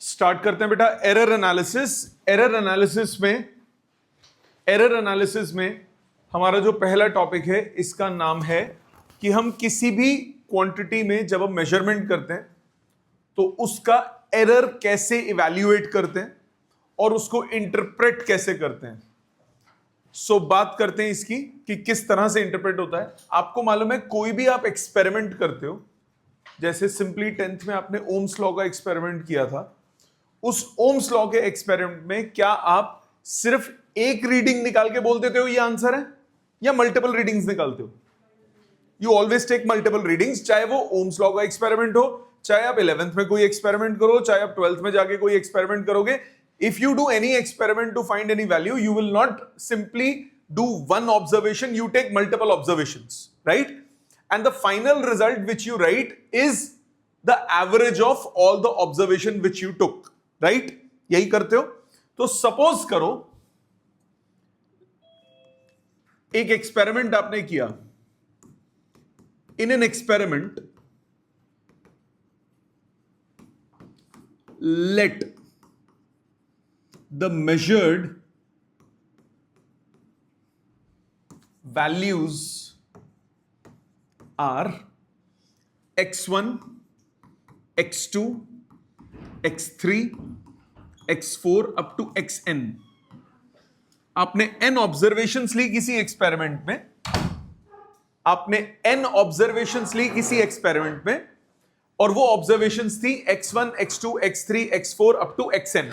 Start करते हैं बेटा एरर एनालिसिस। एरर एनालिसिस में हमारा जो पहला टॉपिक है इसका नाम है कि हम किसी भी क्वांटिटी में जब हम मेजरमेंट करते हैं तो उसका एरर कैसे इवैल्यूएट करते हैं और उसको इंटरप्रेट कैसे करते हैं। बात करते हैं इसकी कि किस तरह से इंटरप्रेट होता है। आपको मालूम है कोई भी आप एक्सपेरिमेंट करते हो, जैसे सिंपली 10th में आपने ओम्स लॉ का एक्सपेरिमेंट किया था, उस ओम्स लॉ के एक्सपेरिमेंट में क्या आप सिर्फ एक रीडिंग निकाल के बोल देते हो ये आंसर है, या मल्टीपल रीडिंग्स निकालते हो? You always take multiple readings, चाहे वो ओम्स लॉ का एक्सपेरिमेंट हो, चाहे आप 11th में कोई एक्सपेरिमेंट करो, चाहे आप 12th में जाके कोई एक्सपेरिमेंट करोगे। If you do any experiment to find any value, you will not simply do one observation, you take multiple observations, right? And the final result which you write is the average of all the observation which you took, right? यही करते हो। तो suppose करो एक experiment आपने किया। In an experiment, let the measured values are x1, x2, x3, x4 up to xn। आपने n observations ली किसी एक्सपेरिमेंट में, और वो ऑब्जर्वेशंस थी x1, x2, x3, x4 up to xn।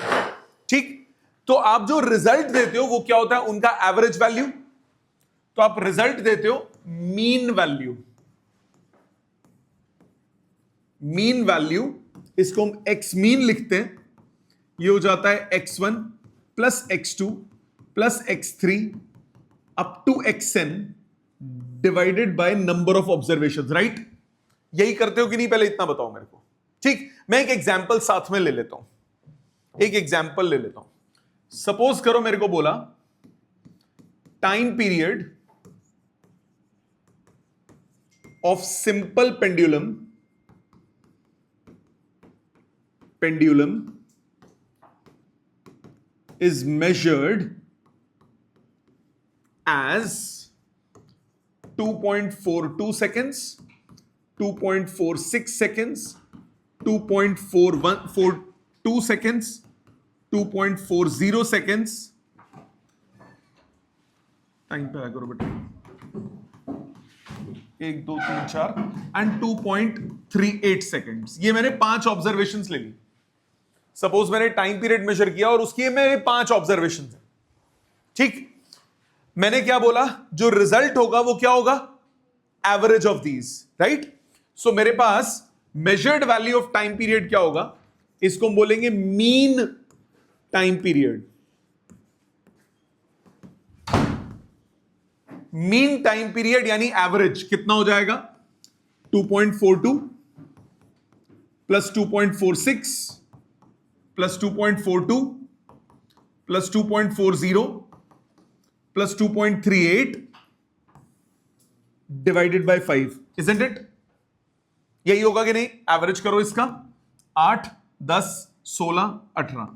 ठीक, तो आप जो रिजल्ट देते हो वो क्या होता है? उनका एवरेज वैल्यू। तो आप रिजल्ट देते हो मीन वैल्यू। मीन वैल्यू, इसको हम एक्स मीन लिखते हैं। ये हो जाता है x1 plus x2 plus x3 up to xn divided by number of observations, right? यही करते हो कि नहीं? पहले इतना बताओ मेरे को। ठीक, मैं एक एग्जांपल साथ में ले लेता हूं। सपोज करो मेरे को बोला time period of simple pendulum is measured as 2.42 seconds, 2.46 seconds, 2.4142 seconds, 2.40 seconds। Time पे आया करो बेटा। 1 2 3 4 एंड 2.38 सेकेंड्स। ये मैंने 5 ऑब्जर्वेशंस ले ली। सपोज मैंने टाइम पीरियड मेजर किया और उसकी मेरे 5 ऑब्जर्वेशंस हैं। ठीक, मैंने क्या बोला? जो रिजल्ट होगा वो क्या होगा? Average of these, right? So मेरे पास measured value of time period क्या होगा? इसको हम बोलेंगे mean time period. Mean time period यानी एवरेज कितना हो जाएगा? 2.42 plus 2.46 plus 2.42 plus 2.40 plus 2.38 divided by 5, isn't it? यही होगा कि नहीं? एवरेज करो इसका। 8 10 16 18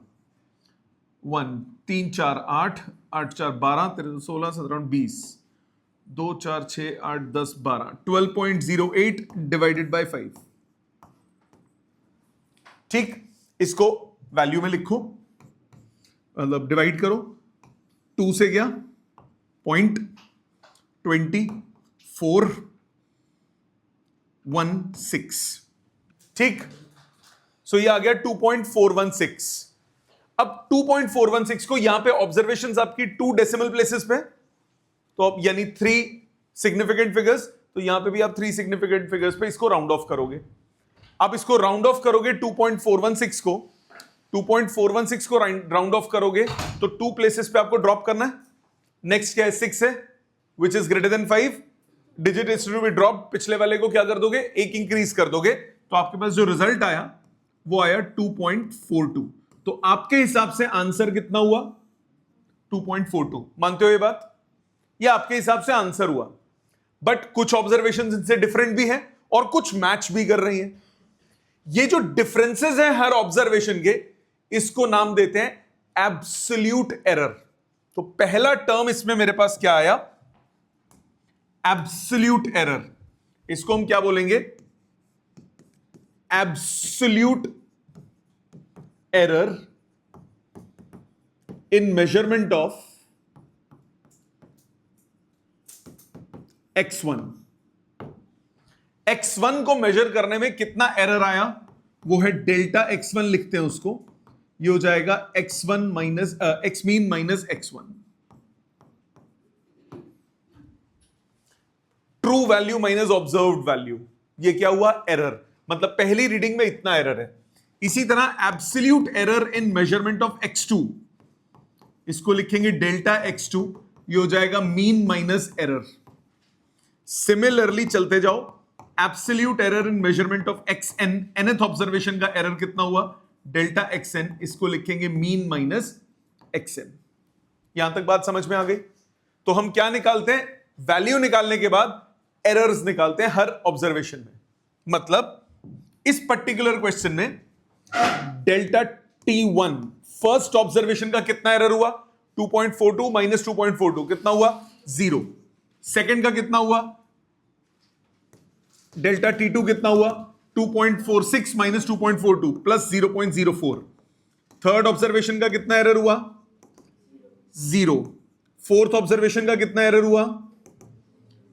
1 3 4 8 8 4 12 13 16 17 20 2 4 6 8 10 12 12.08 डिवाइडेड बाय 5। ठीक, इसको वैल्यू में लिखो, मतलब डिवाइड करो। 2 से गया 0.2416। ठीक, सो ये आ गया 2.416। अब 2.416 को यहां पे ऑब्जर्वेशंस आपकी 2 डेसिमल प्लेसेस पे, तो अब यानी 3 सिग्निफिकेंट फिगर्स, तो यहां पे भी आप 3 सिग्निफिकेंट फिगर्स पे इसको राउंड ऑफ करोगे। आप इसको राउंड ऑफ करोगे 2.416 को, 2.416 को राउंड ऑफ करोगे तो 2 प्लेसेस पे आपको ड्रॉप करना है। नेक्स्ट क्या है? 6 है, which is greater than 5। Digit is to be drop. पिछले वाले को क्या कर दोगे? 1 इंक्रीज कर दोगे, तो आपके पास जो रिजल्ट आया वो आया 2.42। तो आपके हिसाब से आंसर कितना हुआ? 2.42। मानते हो ये बात? ये आपके हिसाब से आंसर हुआ, बट कुछ ऑब्जर्वेशंस इनसे डिफरेंट भी हैं और कुछ मैच भी कर रही हैं। ये जो डिफरेंसेस हैं हर ऑब्जर्वेशन के, इसको नाम देते हैं एब्सोल्यूट एरर। तो पहला टर्म इसमें मेरे पास क्या आया, एब्सोल्यूट एरर। इसको हम क्या बोलेंगे, absolute error in measurement of x1। x1 को मेजर करने में कितना एरर आया, वो है डेल्टा x1 लिखते हैं उसको। ये हो जाएगा x1 minus x mean minus x1। True value minus observed value, ये क्या हुआ, एरर। मतलब पहली रीडिंग में इतना एरर है। इसी तरह absolute error in measurement of x2, इसको लिखेंगे डेल्टा x2। ये हो जाएगा मीन माइनस एरर। सिमिलरली चलते जाओ, absolute error in measurement of xn, nth observation का एरर कितना हुआ, डेल्टा xn। इसको लिखेंगे मीन माइनस xn। यहां तक बात समझ में आ गई। तो हम क्या निकालते हैं, वैल्यू निकालने के बाद एरर्स निकालते हैं हर ऑब्जर्वेशन में। मतलब इस पर्टिकुलर क्वेश्चन में डेल्टा t1 फर्स्ट ऑब्जर्वेशन का कितना एरर हुआ, 2.42 माइनस 2.42 कितना हुआ, 0। सेकंड का कितना हुआ, डेल्टा t2 कितना हुआ, 2.46 माइनस 2.42 प्लस 0.04। थर्ड ऑब्जर्वेशन का कितना एरर हुआ, 0। फोर्थ ऑब्जर्वेशन का कितना एरर हुआ,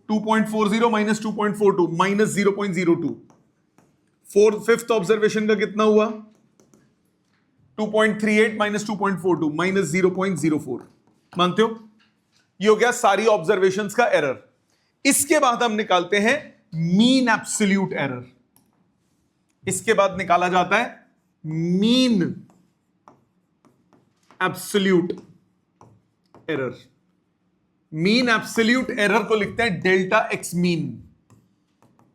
2.40 माइनस 2.42 माइनस 0.02। फिफ्थ ऑब्जर्वेशन का कितना हुआ, 2.38 माइनस 2.42 माइनस 0.04। मानते हो, ये हो गया सारी ऑब्जर्वेशंस का एरर। इसके बाद हम निकालते हैं मीन एब्सोल्यूट एरर। इसके बाद निकाला जाता है mean absolute error. Mean absolute error को लिखते हैं डेल्टा एक्स मीन।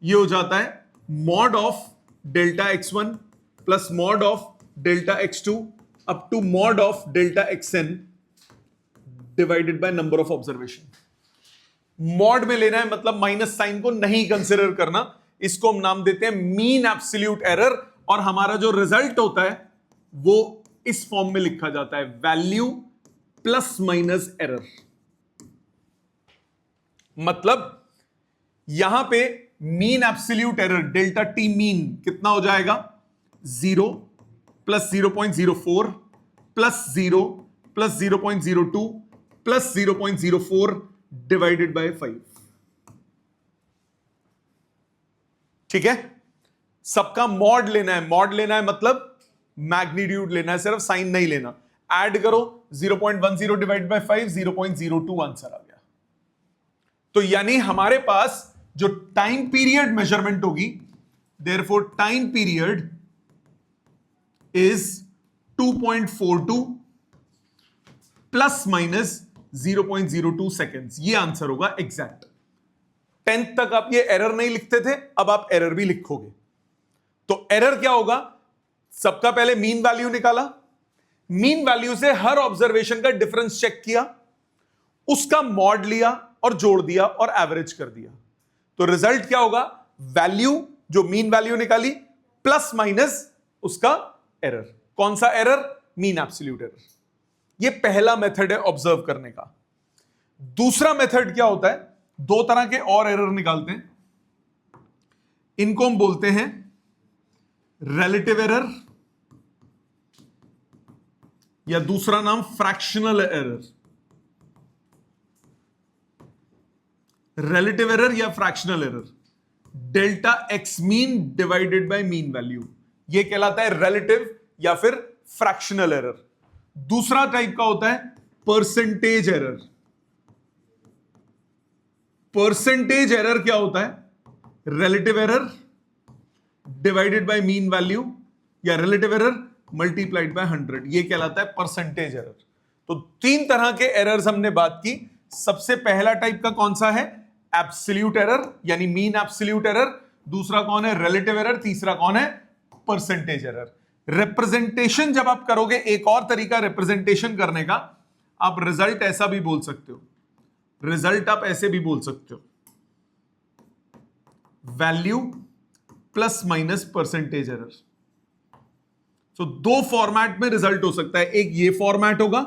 ये हो जाता है mod of delta x1 plus mod of delta x2 up to mod of delta xn divided by number of observation. Mod में लेना है, मतलब माइनस साइन को नहीं कंसिडर करना। इसको हम नाम देते हैं मीन एब्सोल्यूट एरर। और हमारा जो रिजल्ट होता है वो इस फॉर्म में लिखा जाता है, वैल्यू प्लस माइनस एरर। मतलब यहां पे mean absolute error delta T mean कितना हो जाएगा, 0 plus 0.04 plus 0 plus 0.02 plus 0.04 divided by 5। ठीक है, सबका मॉड लेना है। मॉड लेना है मतलब मैग्नीट्यूड लेना है, सिर्फ साइन नहीं लेना। ऐड करो 0.10 डिवाइड बाय 5, 0.02 आंसर आ गया। तो यानी हमारे पास जो टाइम पीरियड मेजरमेंट होगी, therefore time period is 2.42 plus minus 0.02 seconds. ये आंसर होगा एग्जैक्ट। 10th तक आप ये एरर नहीं लिखते थे, अब आप एरर भी लिखोगे। तो एरर क्या होगा, सबका पहले मीन वैल्यू निकाला, मीन वैल्यू से हर ऑब्जर्वेशन का डिफरेंस चेक किया, उसका मॉड लिया और जोड़ दिया और एवरेज कर दिया। तो रिजल्ट क्या होगा, वैल्यू जो मीन वैल्यू निकाली प्लस माइनस उसका एरर। कौन सा एरर, मीन एब्सोल्यूट एरर। ये पहला मेथड है ऑब्जर्व करने का। दूसरा मेथड क्या होता है, दो तरह के और एरर निकालते हैं। इनको हम बोलते हैं रिलेटिव एरर या दूसरा नाम फ्रैक्शनल एरर। रिलेटिव एरर या fractional error, delta x mean divided by mean value, यह कहलाता है रिलेटिव या फिर फ्रैक्शनल एरर। दूसरा टाइप का होता है परसेंटेज एरर। परसेंटेज एरर क्या होता है, relative error divided by mean value या रिलेटिव एरर मल्टीप्लाइड बाय 100, यह कहलाता है परसेंटेज एरर। तो तीन तरह के एरर्स हमने बात की। सबसे पहला टाइप का कौन सा है, एब्सोल्यूट एरर यानी मीन एब्सोल्यूट एरर। दूसरा कौन है, रिलेटिव एरर। तीसरा कौन है, परसेंटेज एरर। रिप्रेजेंटेशन जब आप करोगे, एक और तरीका रिप्रेजेंटेशन करने का, आप रिजल्ट ऐसा भी बोल सकते हो, रिजल्ट आप ऐसे भी बोल सकते हो, value plus minus percentage error. तो दो फॉर्मेट में रिजल्ट हो सकता है, एक ये फॉर्मेट होगा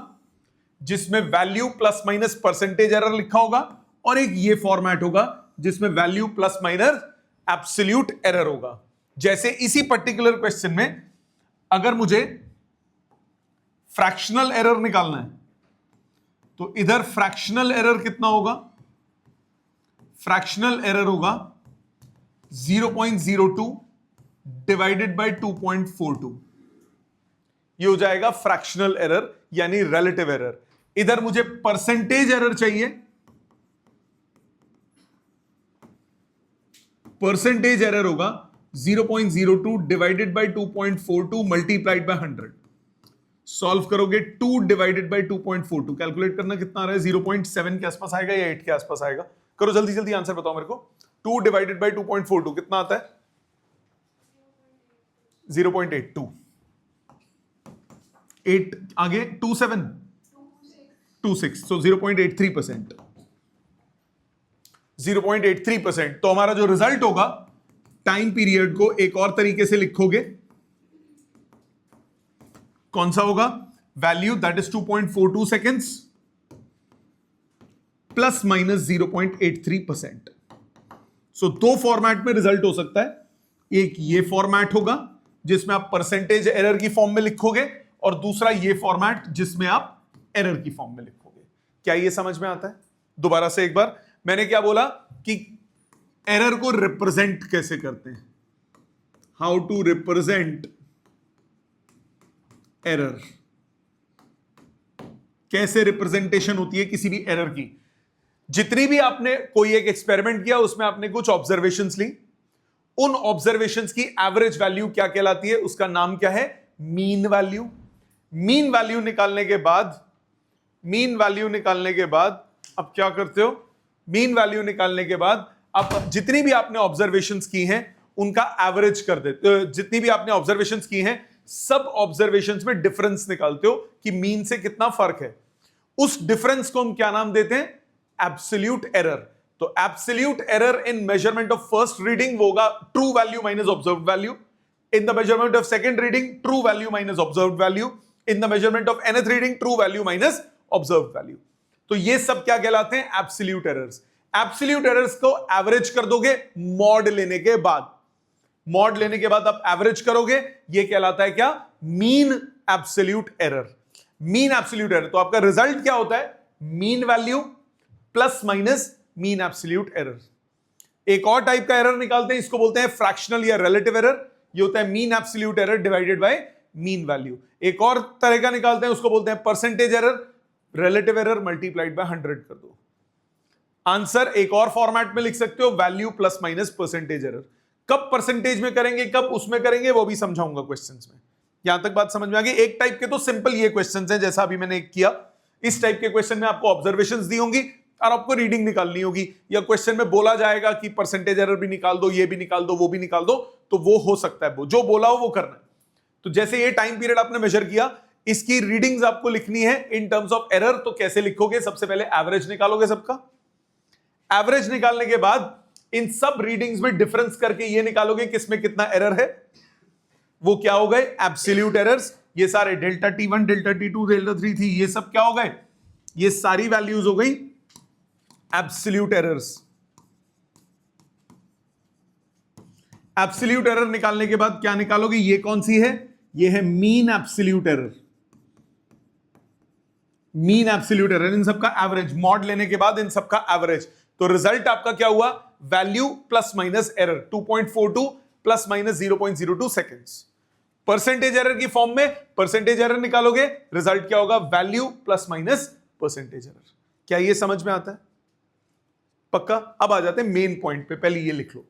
जिसमें value plus minus percentage error लिखा होगा, और एक ये फॉर्मेट होगा जिसमें value plus minus absolute error होगा। जैसे इसी पर्टिकुलर क्वेश्चन में अगर मुझे फ्रैक्शनल एरर निकालना है तो इधर फ्रैक्शनल एरर कितना होगा, फ्रैक्शनल एरर होगा 0.02 डिवाइडेड बाय 2.42, ये हो जाएगा फ्रैक्शनल एरर यानी रिलेटिव एरर। इधर मुझे परसेंटेज एरर चाहिए, परसेंटेज एरर होगा 0.02 divided by 2.42 multiplied by 100। Solve करोगे 2 डिवाइडेड बाय 2.42, कैलकुलेट करना कितना आ रहा है, 0.7 के आसपास आएगा या 8 के आसपास आएगा। करो जल्दी जल्दी आंसर बताओ मेरे को। 2 डिवाइडेड बाय 2.42 कितना आता है, 0.82। 8 आगे 26, so 0.83%, 0.83%। तो हमारा जो रिजल्ट होगा, टाइम पीरियड को एक और तरीके से लिखोगे, कौन सा होगा, value that is 2.42 seconds plus minus 0.83%। सो दो फॉर्मेट में रिजल्ट हो सकता है, एक ये फॉर्मेट होगा जिसमें आप परसेंटेज एरर की फॉर्म में लिखोगे, और दूसरा ये फॉर्मेट जिसमें आप एरर की फॉर्म में लिखोगे। क्या ये समझ में आता है? दोबारा से एक बार, मैंने क्या बोला कि एरर को रिप्रेजेंट कैसे करते हैं, हाउ टू रिप्रेजेंट एरर, कैसे रिप्रेजेंटेशन होती है किसी भी एरर की। जितनी भी आपने कोई एक एक्सपेरिमेंट किया, उसमें आपने कुछ ऑब्जर्वेशंस ली, उन ऑब्जर्वेशंस की एवरेज वैल्यू क्या कहलाती है, उसका नाम क्या है, मीन वैल्यू। मीन वैल्यू निकालने के बाद, मीन वैल्यू निकालने के बाद अब क्या करते हो, मीन वैल्यू निकालने के बाद आप जितनी भी आपने ऑब्जर्वेशंस की हैं उनका एवरेज कर देते, जितनी भी आपने ऑब्जर्वेशंस की हैं सब ऑब्जर्वेशंस में डिफरेंस निकालते हो कि मीन से कितना फर्क है। उस डिफरेंस को हम क्या नाम देते हैं, एब्सोल्यूट एरर। तो absolute error in measurement of first reading वो होगा true value minus observed value, in the measurement of second reading true value minus observed value, in the measurement of nth reading true value minus observed value. तो ये सब क्या कहलाते हैं, absolute errors. Absolute errors को average कर दोगे mod लेने के बाद, मॉड लेने के बाद आप एवरेज करोगे, ये कहलाता है क्या, mean absolute error. Mean absolute error, तो आपका रिजल्ट क्या होता है, mean value plus minus mean absolute error. एक और टाइप का एरर निकालते हैं, इसको बोलते हैं फ्रैक्शनल या रिलेटिव एरर। ये होता है mean absolute error divided by mean value. एक और तरह का निकालते हैं, उसको बोलते हैं percentage error, relative error multiplied by 100 कर दो। आंसर एक और फॉर्मेट में लिख सकते हो, value plus minus percentage error. कब परसेंटेज में करेंगे, कब उसमें करेंगे, वो भी समझाऊंगा क्वेश्चंस में। यहां तक बात समझ में आ गई। एक टाइप के तो सिंपल ये क्वेश्चंस हैं जैसा अभी मैंने एक किया, इस टाइप के क्वेश्चन में आपको ऑब्जर्वेशंस दी होंगी और आपको रीडिंग निकालनी होगी, या क्वेश्चन में बोला जाएगा कि परसेंटेज एरर भी निकाल दो, ये भी निकाल दो, वो भी निकाल दो, तो वो हो सकता है, वो जो बोला हो वो करना है। तो जैसे ये टाइम पीरियड आपने मेजर किया, इसकी रीडिंग्स आपको लिखनी है इन टर्म्स ऑफ एरर। तो कैसे लिखोगे, सबसे पहले एवरेज निकालोगे सबका, एवरेज निकालने के बाद इन सब रीडिंग्स में डिफरेंस करके ये निकालोगे किसमें कितना एरर है, वो क्या हो गए, एब्सोल्यूट एरर्स। ये सारे delta T1, delta T2, delta 3 थी, ये सब क्या हो गए, ये सारी वैल्यूज हो गई एब्सोल्यूट एरर्स। एब्सोल्यूट एरर निकालने के बाद क्या निकालोगे, ये कौन सी है, ये है mean absolute error. Mean absolute error, इन सबका एवरेज, मॉड लेने के बाद इन सबका एवरेज। तो रिजल्ट आपका क्या हुआ, value plus minus error 2.42 plus minus 0.02 seconds. Percentage error की फॉर्म में परसेंटेज एरर निकालोगे, रिजल्ट क्या होगा, value plus minus percentage error. क्या ये समझ में आता है, पक्का? अब आ जाते हैं मेन पॉइंट पे, पहले ये लिख लो,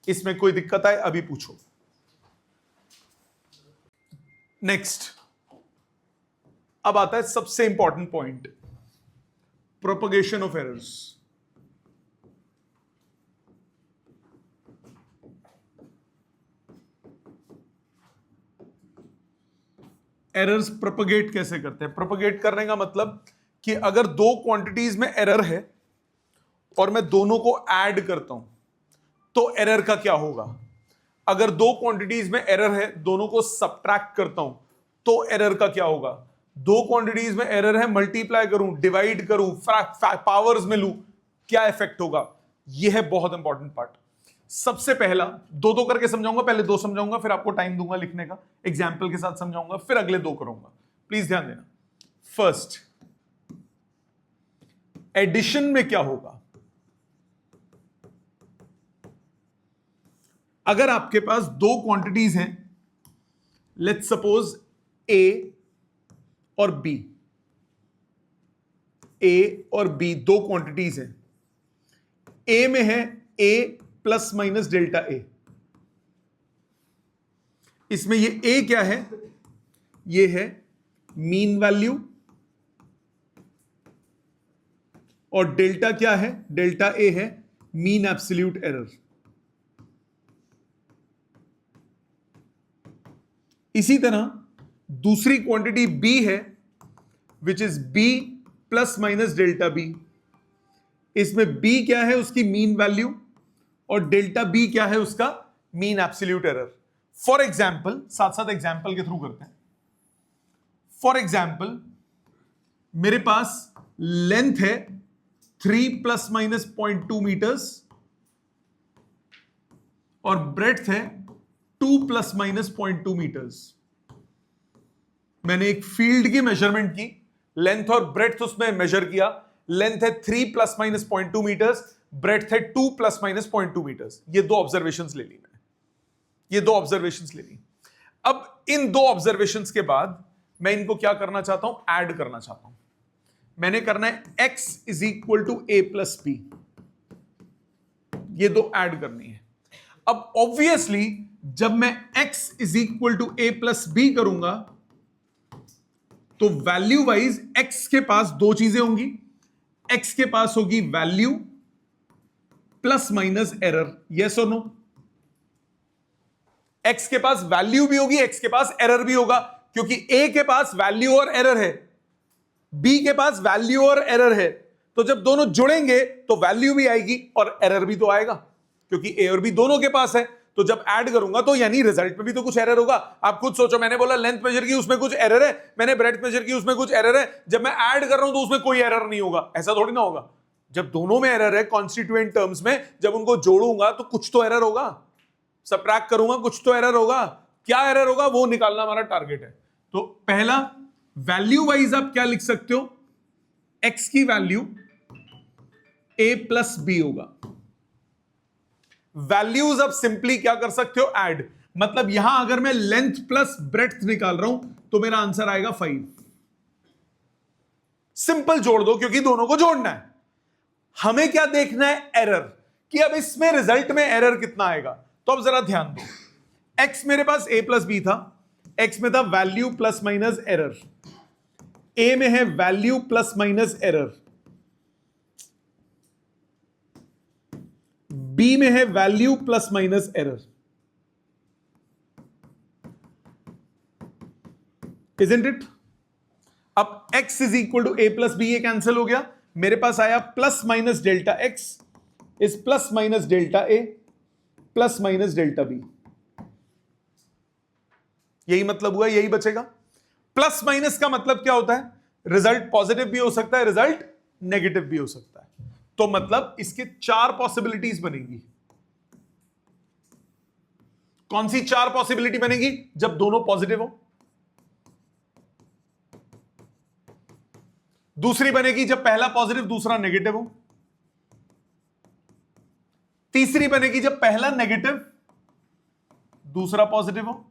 इसमें कोई दिक्कत आए अभी पूछो। नेक्स्ट, अब आता है सबसे important point, propagation of errors. Errors propagate कैसे करते हैं? प्रोपगेट करने का मतलब कि अगर दो क्वांटिटीज में एरर है और मैं दोनों को ऐड करता हूं तो एरर का क्या होगा। अगर दो क्वांटिटीज में एरर है, दोनों को सब्ट्रैक्ट करता हूं तो एरर का क्या होगा? दो क्वांटिटीज में एरर है, मल्टीप्लाई करूं, डिवाइड करूं, पावर्स में लूं, क्या इफेक्ट होगा? यह है बहुत इंपॉर्टेंट पार्ट। सबसे पहला दो दो करके समझाऊंगा, पहले दो समझाऊंगा, फिर आपको टाइम दूंगा लिखने का, एग्जाम्पल के साथ समझाऊंगा, फिर अगले दो करूंगा। प्लीज ध्यान देना। फर्स्ट, एडिशन में क्या होगा? अगर आपके पास दो क्वांटिटीज हैं, लेट्स सपोज ए और बी, ए और बी दो क्वांटिटीज हैं। ए में है ए प्लस माइनस डेल्टा ए। इसमें ये ए क्या है? ये है मीन वैल्यू, और डेल्टा क्या है? डेल्टा ए है मीन एब्सोल्यूट एरर। इसी तरह दूसरी क्वांटिटी बी है, which is b plus minus delta b. इसमें बी क्या है? उसकी मीन वैल्यू, और डेल्टा बी क्या है? उसका mean absolute error. For example, साथ साथ एग्जाम्पल के थ्रू करते हैं। फॉर एग्जाम्पल, मेरे पास लेंथ है 3 प्लस माइनस 0.2 मीटर्स और ब्रेड्थ है 2 प्लस माइनस 0.2 मीटर्स। मैंने एक फील्ड की मेजरमेंट की, लेंथ और ब्रेड्थ उसमें मेजर किया। लेंथ है 3 प्लस माइनस 0.2 मीटर्स, ब्रेड्थ है 2 प्लस माइनस 0.2 मीटर्स। ये दो ऑब्जर्वेशंस ले ली मैंने, ये दो ऑब्जर्वेशंस ले ली। अब इन दो ऑब्जर्वेशंस के बाद मैं इनको क्या करना चाहता हूं? ऐड करना चाहता हूं। मैंने करना है x is equal to a plus b. ये दो ऐड करनी है। अब ऑब्वियसली जब मैं x is equal to a plus b करूंगा तो वैल्यू वाइज x के पास दो चीजें होंगी। x के पास होगी value plus minus error. Yes और नो? x के पास वैल्यू भी होगी, x के पास एरर भी होगा, क्योंकि a के पास वैल्यू और एरर है, b के पास वैल्यू और एरर है। तो जब दोनों जुड़ेंगे तो वैल्यू भी आएगी और एरर भी तो आएगा, क्योंकि a और b दोनों के पास है। तो जब ऐड करूंगा तो यानी रिजल्ट में भी तो कुछ एरर होगा। आप खुद सोचो, मैंने बोला लेंथ मेजर की, उसमें कुछ एरर है, मैंने ब्रेड्थ मेजर की, उसमें कुछ एरर है। जब मैं ऐड कर रहा हूं तो उसमें कोई एरर नहीं होगा, ऐसा थोड़ी ना होगा। जब दोनों में एरर है कॉन्स्टिट्यूएंट टर्म्स में, जब उनको जोड़ूंगा तो कुछ तो एरर होगा, सबट्रैक्ट करूंगा कुछ तो एरर होगा। क्या एरर होगा वो निकालना हमारा टारगेट है। तो पहला, वैल्यू वाइज आप क्या लिख सकते हो? x की वैल्यू a प्लस बी होगा। वैल्यूज अब सिंपली क्या कर सकते हो? ऐड। मतलब यहां अगर मैं लेंथ प्लस ब्रेड्थ निकाल रहा हूं तो मेरा आंसर आएगा 5। सिंपल जोड़ दो, क्योंकि दोनों को जोड़ना है। हमें क्या देखना है? एरर, कि अब इसमें रिजल्ट में एरर कितना आएगा। तो अब जरा ध्यान दो, x मेरे पास a प्लस बी था, x में था value plus minus error, a में है value plus minus error, b में है value plus minus error. Isn't it? अब x is equal to a plus b, ये कैंसिल हो गया। मेरे पास आया plus minus delta x is plus minus delta a plus minus delta b। यही मतलब हुआ, यही बचेगा। प्लस माइनस का मतलब क्या होता है? रिजल्ट पॉजिटिव भी हो सकता है, रिजल्ट नेगेटिव भी हो सकता है। तो मतलब इसके 4 पॉसिबिलिटीज बनेगी। कौन सी 4 पॉसिबिलिटी बनेगी? जब दोनों पॉजिटिव हो। दूसरी बनेगी जब पहला पॉजिटिव दूसरा नेगेटिव हो। तीसरी बनेगी जब पहला नेगेटिव दूसरा पॉजिटिव हो।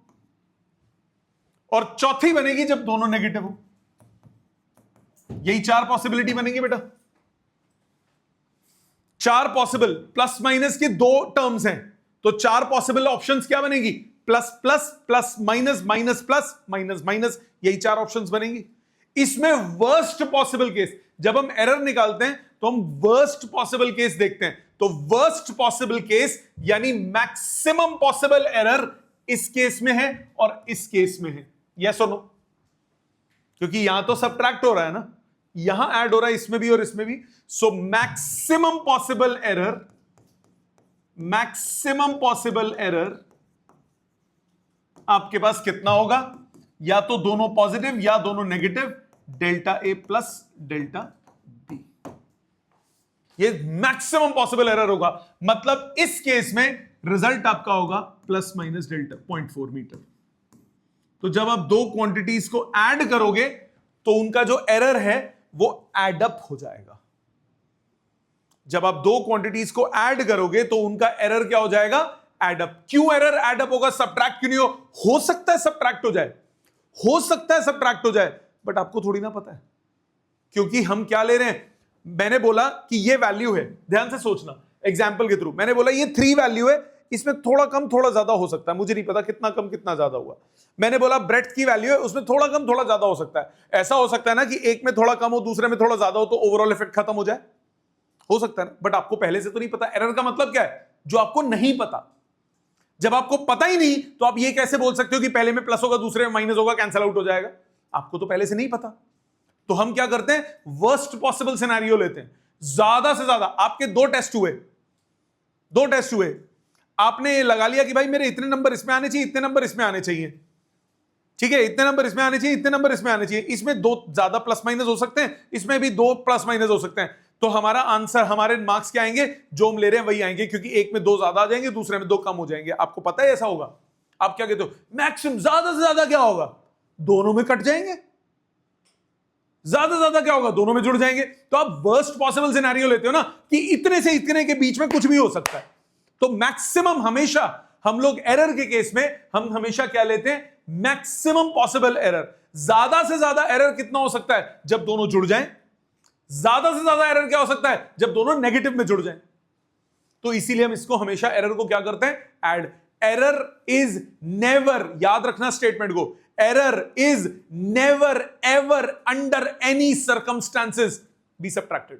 और चौथी बनेगी जब दोनों नेगेटिव हो। यही 4 पॉसिबिलिटी बनेंगी बेटा। 4 पॉसिबल, प्लस माइनस के 2 टर्म्स हैं, तो 4 पॉसिबल ऑप्शंस क्या बनेगी? Plus plus, plus minus, minus plus, minus minus. यही 4 ऑप्शंस बनेंगी। इसमें वर्स्ट पॉसिबल केस, जब हम एरर निकालते हैं तो हम वर्स्ट पॉसिबल केस देखते हैं। तो वर्स्ट पॉसिबल केस यानी मैक्सिमम पॉसिबल एरर इस केस में है और इस केस में है। यस और नो? क्योंकि यहां तो सबट्रैक्ट हो रहा है ना, यहां ऐड हो रहा है इसमें भी और इसमें भी। सो मैक्सिमम पॉसिबल एरर आपके पास कितना होगा, या तो दोनों पॉजिटिव या दोनों negative, delta A plus delta B. ये मैक्सिमम पॉसिबल एरर होगा, मतलब इस केस में रिजल्ट आपका होगा प्लस माइनस डेल्टा 0.4 मीटर। तो जब आप दो क्वांटिटीज को ऐड करोगे तो उनका जो एरर है वो एड अप हो जाएगा। जब आप दो क्वांटिटीज को ऐड करोगे तो उनका एरर क्या हो जाएगा, एड अप। क्यों एरर एड अप होगा, सब्ट्रैक्ट क्यों नहीं हो सकता है सब्ट्रैक्ट हो जाए, हो सकता है सब्ट्रैक्ट हो जाए, बट आपको थोड़ी ना पता है, क्योंकि हम क्या ले रहे हैं। मैंने बोला कि ये वैल्यू है, ध्यान से सोचना, एग्जाम्पल के थ्रू मैंने बोला ये 3 वैल्यू है, इसमें थोड़ा कम थोड़ा ज्यादा हो सकता है, मुझे नहीं पता कितना कम कितना ज्यादा हुआ। मैंने बोला ब्रेड्थ की वैल्यू है, उसमें थोड़ा कम थोड़ा ज्यादा हो सकता है। ऐसा हो सकता है ना कि एक में थोड़ा कम हो दूसरे में थोड़ा ज्यादा हो, तो ओवरऑल इफेक्ट खत्म हो जाए, हो सकता है ना, बट आपको पहले से तो नहीं पता। एरर का मतलब क्या है, जो आपको नहीं पता। जब आपको पता ही नहीं तो आप ये कैसे बोल सकते हो कि पहले में प्लस होगा दूसरे में माइनस होगा, कैंसिल आउट हो जाएगा। आपको तो पहले से नहीं पता। तो हम क्या करते हैं, वर्स्ट पॉसिबल सिनेरियो लेते हैं। ज्यादा से ज्यादा आपके दो टेस्ट हुए, आपने लगा लिया कि भाई मेरे इतने नंबर इसमें आने चाहिए, इतने नंबर इसमें आने चाहिए, ठीक है, इतने नंबर इसमें आने चाहिए, इतने नंबर इसमें आने चाहिए, इसमें दो ज्यादा प्लस माइनस हो सकते हैं, इसमें भी दो प्लस माइनस हो सकते हैं। तो हमारा आंसर, हमारे मार्क्स क्या आएंगे, जो हम ले रहे हैं वही आएंगे, क्योंकि एक में दो ज्यादा आ जाएंगे, दूसरे में दो कम हो जाएंगे। आपको पता है ऐसा होगा। आप क्या कहते हो, मैक्सिमम ज्यादा से ज्यादा क्या होगा, दोनों में कट जाएंगे। ज्यादा से ज्यादा क्या होगा, दोनों में जुड़ जाएंगे। तो आप वर्स्ट पॉसिबल सिनेरियो लेते हो ना, कि इतने से इतने के बीच में कुछ भी हो सकता है। तो मैक्सिमम हमेशा हम लोग एरर के केस में हम हमेशा क्या लेते हैं, मैक्सिमम पॉसिबल एरर। ज्यादा से ज्यादा एरर कितना हो सकता है, जब दोनों जुड़ जाएं। ज्यादा से ज्यादा एरर क्या हो सकता है, जब दोनों नेगेटिव में जुड़ जाएं। तो इसीलिए हम इसको हमेशा एरर को क्या करते हैं, ऐड। एरर इज नेवर, याद रखना स्टेटमेंट को, error is never ever under any circumstances be subtracted.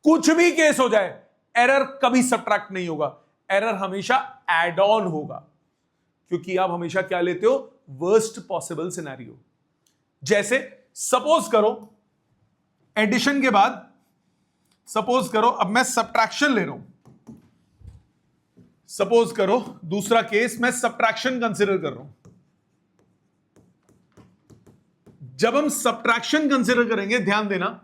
कुछ भी केस हो जाए, एरर कभी सब्ट्रैक्ट नहीं होगा, एरर हमेशा एड ऑन होगा, क्योंकि आप हमेशा क्या लेते हो, वर्स्ट पॉसिबल सिनेरियो। जैसे सपोज करो एडिशन के बाद, सपोज करो अब मैं सब्ट्रैक्शन ले रहा हूं, सपोज करो दूसरा केस मैं सब्ट्रैक्शन कंसीडर कर रहा हूं। जब हम सब्ट्रैक्शन कंसीडर करेंगे, ध्यान देना,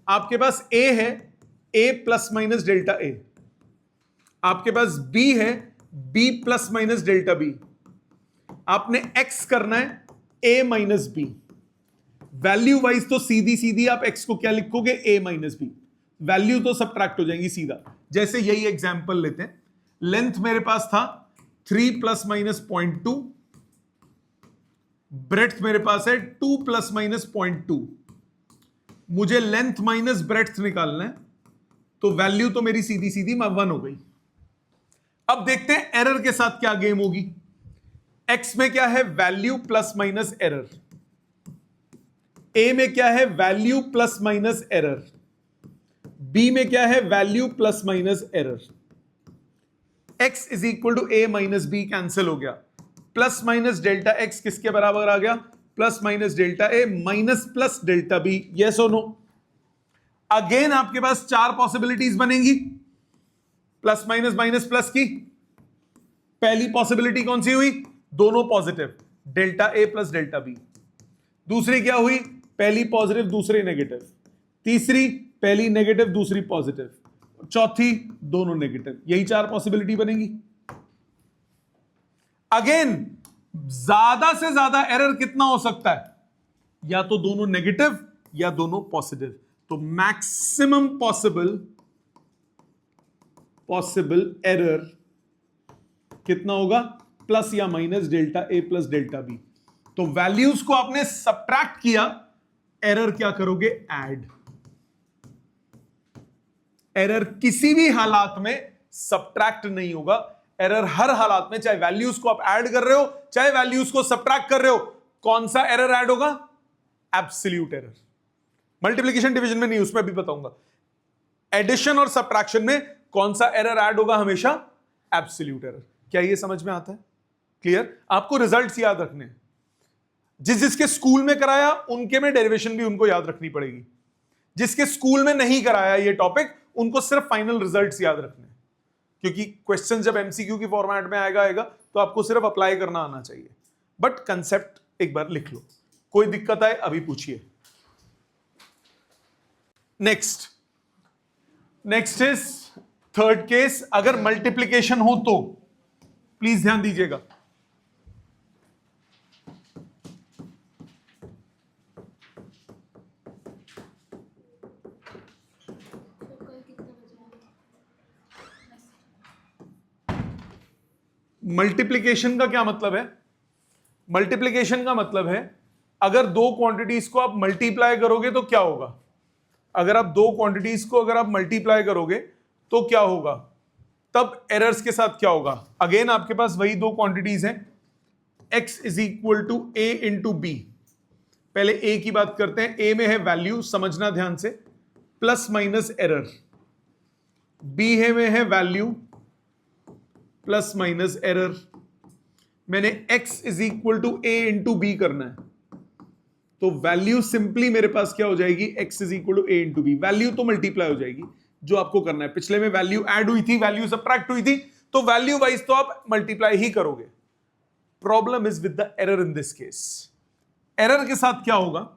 आपके पास ए है, a plus minus delta a, आपके पास बी है, b plus minus delta b, आपने एक्स करना है a minus b. Value wise तो सीधी सीधी आप एक्स को क्या लिखोगे, ए माइनस बी, वैल्यू तो सब्ट्रैक्ट हो जाएंगी सीधा। जैसे यही एग्जांपल लेते हैं, लेंथ मेरे पास था 3 प्लस माइनस 0.2, ब्रेड्थ मेरे पास है 2 प्लस माइनस 0.2, मुझे लेंथ माइनस ब्रेड्थ निकालना है, तो वैल्यू तो मेरी सीधी सीधी 1 हो गई। अब देखते हैं एरर के साथ क्या गेम होगी। एक्स में क्या है, value plus minus error, a में क्या है, value plus minus error, b में क्या है, value plus minus error. X is equal to a minus b cancel हो गया, प्लस माइनस डेल्टा एक्स किसके बराबर आ गया, plus minus delta A minus plus delta B. Yes और नो। अगेन आपके पास 4 पॉसिबिलिटीज बनेंगी प्लस माइनस माइनस प्लस की। पहली पॉसिबिलिटी कौन सी हुई, दोनों positive, delta A plus delta B. दूसरी क्या हुई, पहली पॉजिटिव दूसरी नेगेटिव। तीसरी पहली नेगेटिव दूसरी पॉजिटिव। चौथी दोनों नेगेटिव। यही 4 पॉसिबिलिटी बनेगी। अगेन ज्यादा से ज्यादा एरर कितना हो सकता है, या तो दोनों नेगेटिव या दोनों पॉजिटिव। तो मैक्सिमम पॉसिबल एरर कितना होगा, प्लस या minus delta A plus delta B. तो वैल्यूज को आपने सब्ट्रैक्ट किया, एरर क्या करोगे, ऐड। एरर किसी भी हालात में सब्ट्रैक्ट नहीं होगा। एरर हर हालात में, चाहे वैल्यूज को आप ऐड कर रहे हो चाहे वैल्यूज को सब्ट्रैक्ट कर रहे हो, कौन सा एरर ऐड होगा, एब्सोल्यूट एरर। मल्टीप्लिकेशन डिवीजन में नहीं, उसमें भी बताऊंगा। एडिशन और सब्ट्रैक्शन में कौन सा एरर ऐड होगा, हमेशा एब्सोल्यूट एरर। क्या ये समझ में आता है, क्लियर। आपको रिजल्ट्स याद रखने हैं, जिसके स्कूल में कराया उनके में डेरिवेशन भी उनको याद रखनी पड़ेगी। जिसके स्कूल में नहीं कराया ये टॉपिक, उनको सिर्फ फाइनल रिजल्ट्स याद रखने हैं, क्योंकि क्वेश्चन जब एमसीक्यू की फॉर्मेट में आएगा तो आपको सिर्फ अप्लाई करना आना चाहिए, बट कंसेप्ट एक बार लिख लो। कोई दिक्कत आए अभी पूछिए। Next is third case. अगर मल्टीप्लीकेशन हो तो प्लीज ध्यान दीजिएगा। मल्टीप्लीकेशन का क्या मतलब है? मल्टीप्लीकेशन का मतलब है अगर दो क्वांटिटीज को आप मल्टीप्लाई करोगे तो क्या होगा। अगर आप दो क्वांटिटीज को अगर आप मल्टीप्लाई करोगे तो क्या होगा, तब एरर्स के साथ क्या होगा। अगेन आपके पास वही दो क्वांटिटीज हैं, x is equal to A into B. पहले a की बात करते हैं। a में है वैल्यू, समझना ध्यान से, प्लस माइनस एरर। b में है वैल्यू प्लस माइनस एरर। मैंने x is equal to A into B करना है, तो वैल्यू सिंपली मेरे पास क्या हो जाएगी, x is equal to A into B. Value तो मल्टीप्लाई हो जाएगी, जो आपको करना है। पिछले में वैल्यू ऐड हुई थी, वैल्यू सब्ट्रैक्ट हुई थी, तो वैल्यू वाइज तो आप मल्टीप्लाई ही करोगे। Problem is with the error in this case. Error के साथ क्या होगा,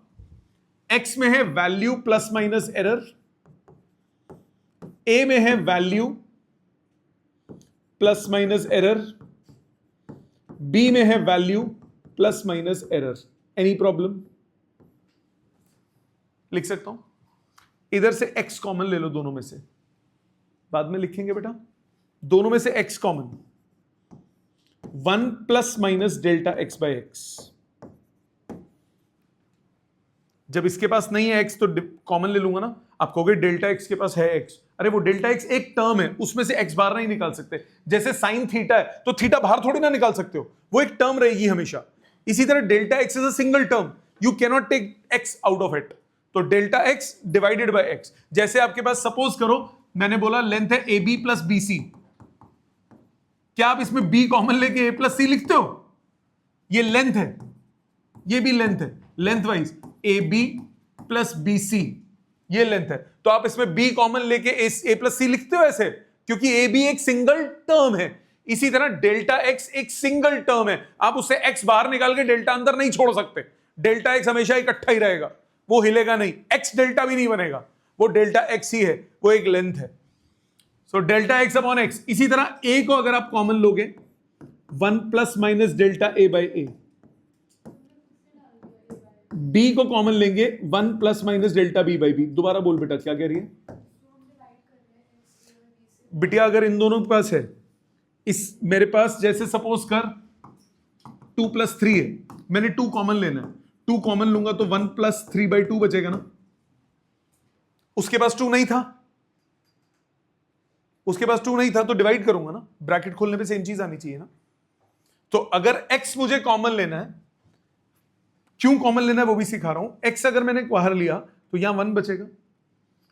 x में है value plus minus error, a में है value plus minus error, b में है value plus minus error. Any problem? लिख सकता हूं, इधर से x कॉमन ले लो, दोनों में से, बाद में लिखेंगे बेटा। दोनों में से x common, 1 plus minus delta x by x। जब इसके पास नहीं है x तो कॉमन ले लूंगा ना। आप कहोगे डेल्टा x के पास है x, अरे वो डेल्टा x एक टर्म है, उसमें से x बाहर नहीं निकाल सकते। जैसे साइन थीटा है तो थीटा बाहर थोड़ी ना निकाल सकते हो, वो एक टर्म रहेगी हमेशा। इसी तरह delta x is a single term, you can not take x out of it. तो delta x divided by x। जैसे आपके पास सपोज करो मैंने बोला लेंथ है AB प्लस BC, क्या आप इसमें B कॉमन लेके A प्लस C लिखते हो? ये लेंथ है, ये भी लेंथ है, length wise AB plus BC ये लेंथ है, तो आप इसमें B कॉमन लेके A प्लस C लिखते हो ऐसे, क्योंकि AB एक सिंगल टर्म है। इसी तरह डेल्टा x एक सिंगल टर्म है, आप उससे x बाहर निकाल के डेल्टा अंदर नहीं छोड़ सकते। डेल्टा x हमेशा इकट्ठा ही रहेगा, वो हिलेगा नहीं, x डेल्टा भी नहीं बनेगा, वो डेल्टा x ही है, वो एक लेंथ है। So delta x upon x। इसी तरह a को अगर आप कॉमन लोगे, 1 plus minus delta a by A. b को कॉमन लेंगे, 1 plus minus delta b by B. दोबारा बोल बेटा, क्या कह रही है बिटिया? अगर इन दोनों के पास है, इस मेरे पास जैसे सपोज कर 2 प्लस 3 है, मैंने 2 कॉमन लेना है, 2 कॉमन लूंगा तो 1 प्लस 3 बाई 2 बचेगा ना। उसके पास 2 नहीं था, उसके पास 2 नहीं था तो डिवाइड करूंगा ना, ब्रैकेट खोलने पे सेम चीज आनी चाहिए ना। तो अगर x मुझे कॉमन लेना है, क्यों कॉमन लेना है वो भी सिखा रहा हूं। x अगर मैंने बाहर लिया तो यहां 1 बचेगा,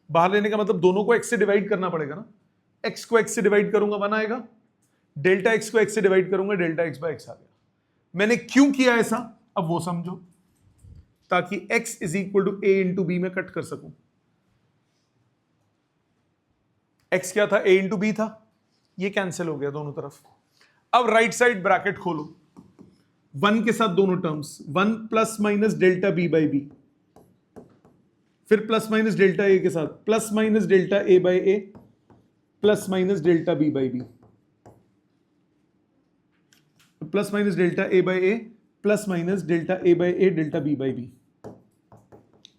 बाहर लेने का मतलब दोनों को x से डिवाइड करना पड़ेगा ना। x को x से डिवाइड करूंगा 1 आएगा, डेल्टा x को x से डिवाइड करूंगा, डेल्टा x बाय x आ गया। मैंने क्यों किया ऐसा अब वो समझो, ताकि x is equal to a into B में कट कर सकूं। x क्या था, a इंटू बी था, ये कैंसिल हो गया दोनों तरफ। अब राइट साइड ब्रैकेट खोलो, 1 के साथ दोनों terms, 1 plus minus delta b by B, फिर प्लस माइनस डेल्टा a के साथ plus minus delta a by A plus minus delta b by B, plus minus delta a by A plus minus delta a by A delta b by B.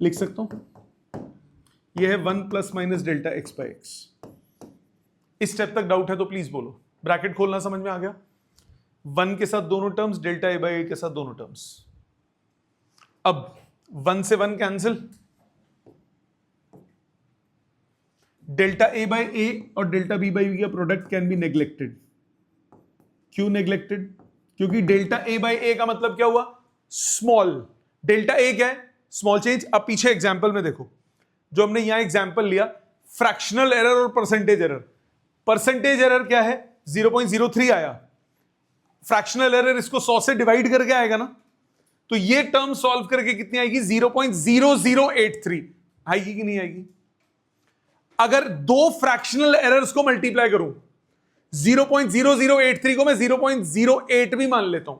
लिख सकता हूं, यह है 1 plus minus delta x by x। इस step तक doubt है तो please बोलो। ब्रैकेट खोलना समझ में आ गया? 1 के साथ दोनों टर्म्स, डेल्टा a बाई ए के साथ दोनों टर्म्स। अब 1 से 1 कैंसिल, डेल्टा a बाई ए और डेल्टा b बाई बी का प्रोडक्ट कैन बी नेग्लेक्टेड। क्यों नेग्लेक्टेड? क्योंकि डेल्टा a बाई ए का मतलब क्या हुआ, स्मॉल। डेल्टा a क्या है, स्मॉल चेंज। अब पीछे एग्जांपल में देखो, जो हमने यहां एग्जांपल लिया, फ्रैक्शनल एरर और परसेंटेज एरर। परसेंटेज एरर क्या है, 0.03 आया, फ्रैक्शनल एरर इसको 100 से डिवाइड करके आएगा ना, तो ये टर्म सॉल्व करके कितनी आएगी, 0.0083 आएगी कि नहीं आएगी? अगर दो फ्रैक्शनल एरर्स को मल्टीप्लाई करूं, 0.0083 को मैं 0.08 भी मान लेता हूं,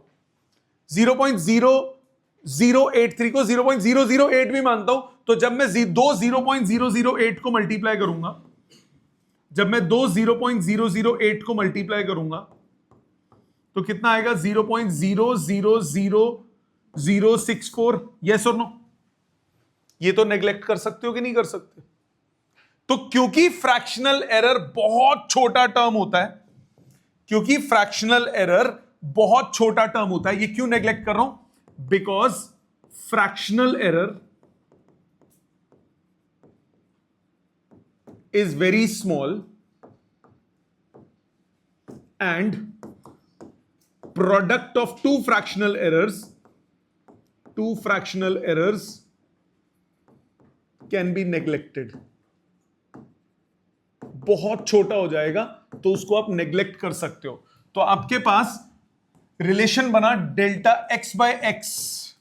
0.0083 को 0.008 भी मानता हूं। तो जब मैं 0.008 को मल्टीप्लाई करूंगा, जब मैं 0.008 को मल्टीप्लाई करूंगा तो कितना आएगा? 0.000064। यस और नो? ये तो नेग्लेक्ट कर सकते हो कि नहीं कर सकते? तो क्योंकि फ्रैक्शनल एरर बहुत छोटा टर्म होता है, क्योंकि फ्रैक्शनल एरर बहुत छोटा टर्म होता है, ये क्यों नेग्लेक्ट कर रहा हूं? Because fractional error is very small and product of two fractional errors can be neglected। बहुत छोटा हो जाएगा तो उसको आप नेग्लेक्ट कर सकते हो। तो आपके पास रिलेशन बना delta x by x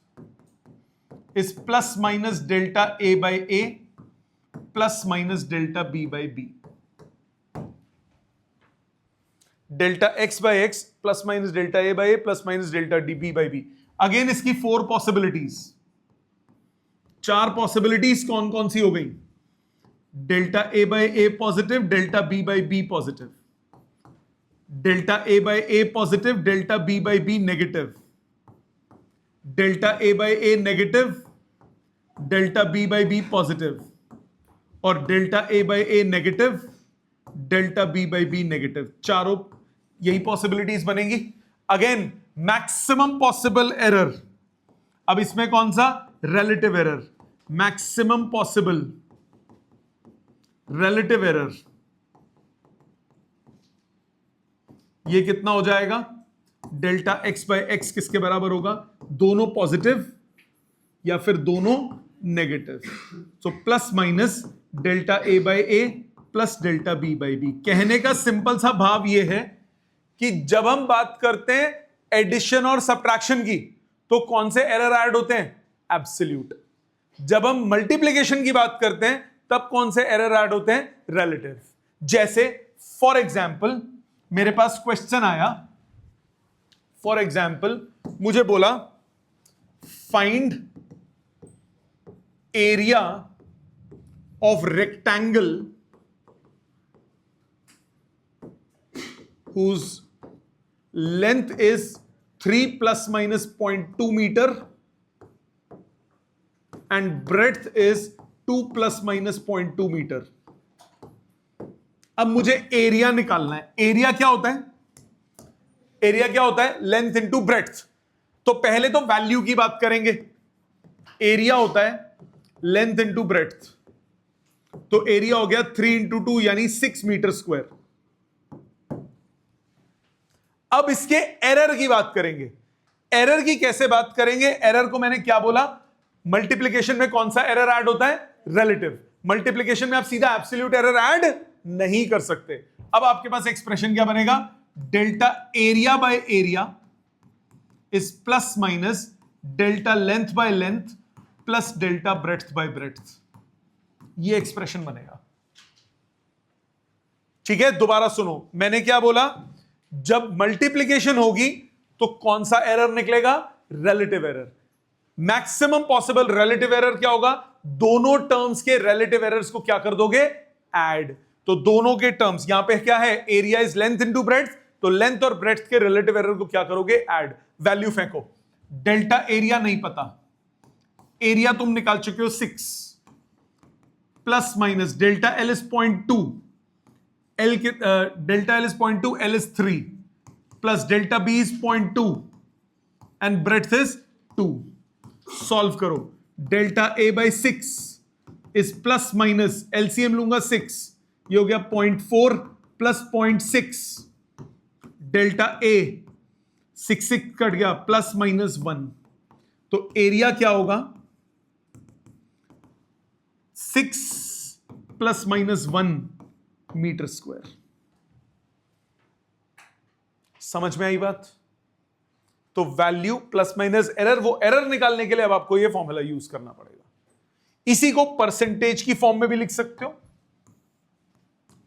is plus minus delta a by A plus minus delta b by B. Delta x by X plus minus delta a by A plus minus delta D B by B. Again इसकी 4 possibilities, 4 possibilities कौन कौन सी हो गई? Delta A by A positive, delta B by B positive, delta A by A positive, delta B by B negative, delta A by A negative, delta B by B positive, और delta A by A negative, delta B by B negative. चारों यही possibilities बनेंगी। Again maximum possible error, अब इसमें कौन सा? Relative error. Maximum possible relative error, ये कितना हो जाएगा? डेल्टा एक्स बाय एक्स किसके बराबर होगा? दोनों पॉजिटिव या फिर दोनों negative. So plus minus delta A by A plus delta B by B. कहने का सिंपल सा भाव यह है कि जब हम बात करते हैं एडिशन और सब्ट्रैक्शन की तो कौन से एरर ऐड होते हैं? एब्सोल्यूट। जब हम मल्टीप्लिकेशन की बात करते हैं तब कौन से एरर ऐड होते हैं? रिलेटिव। जैसे फॉर एग्जाम्पल मेरे पास क्वेश्चन आया, फॉर एग्जाम्पल मुझे बोला find area of rectangle whose length is 3 plus minus 0.2 meter and breadth is 2 plus minus 0.2 meter। अब मुझे एरिया निकालना है। एरिया क्या होता है? एरिया क्या होता है? Length into breadth. तो पहले तो वैल्यू की बात करेंगे। एरिया होता है लेंथ इंटू ब्रेड्थ, तो एरिया हो गया 3 इंटू 2 यानी 6 मीटर स्क्वायर। अब इसके एरर की बात करेंगे। एरर की कैसे बात करेंगे? एरर को मैंने क्या बोला? मल्टीप्लिकेशन में कौन सा एरर ऐड होता है? रिलेटिव। मल्टीप्लिकेशन में आप सीधा एब्सोल्यूट एरर ऐड नहीं कर सकते। अब आपके पास एक्सप्रेशन क्या बनेगा? Delta area by area is plus minus delta length by length plus delta breadth by breadth. ये एक्सप्रेशन बनेगा। ठीक है, दोबारा सुनो, मैंने क्या बोला? जब मल्टीप्लिकेशन होगी तो कौन सा एरर निकलेगा? Relative error. Maximum possible relative error क्या होगा? दोनों टर्म्स के रिलेटिव एरर्स को क्या कर दोगे? ऐड। तो दोनों के टर्म्स, यहां पे क्या है? Area is length into breadth, तो लेंथ और ब्रेड्थ के रिलेटिव एरर को क्या करोगे? ऐड। वैल्यू फेंको। डेल्टा एरिया नहीं पता, एरिया तुम निकाल चुके हो 6 plus minus delta L is 0.2, L के delta L is 0.2, L is 3 plus delta B is 0.2 and breadth is 2। Solve करो। Delta A by 6 is plus minus, LCM लूंगा 6, ये हो गया 0.4 प्लस 0.6, डेल्टा ए 6 कट गया प्लस माइनस 1, तो area क्या होगा? 6 प्लस माइनस 1 मीटर स्क्वायर। समझ में आई बात? तो वैल्यू प्लस माइनस एरर, वो एरर निकालने के लिए अब आपको ये फॉर्मूला यूज करना पड़ेगा। इसी को परसेंटेज की फॉर्म में भी लिख सकते हो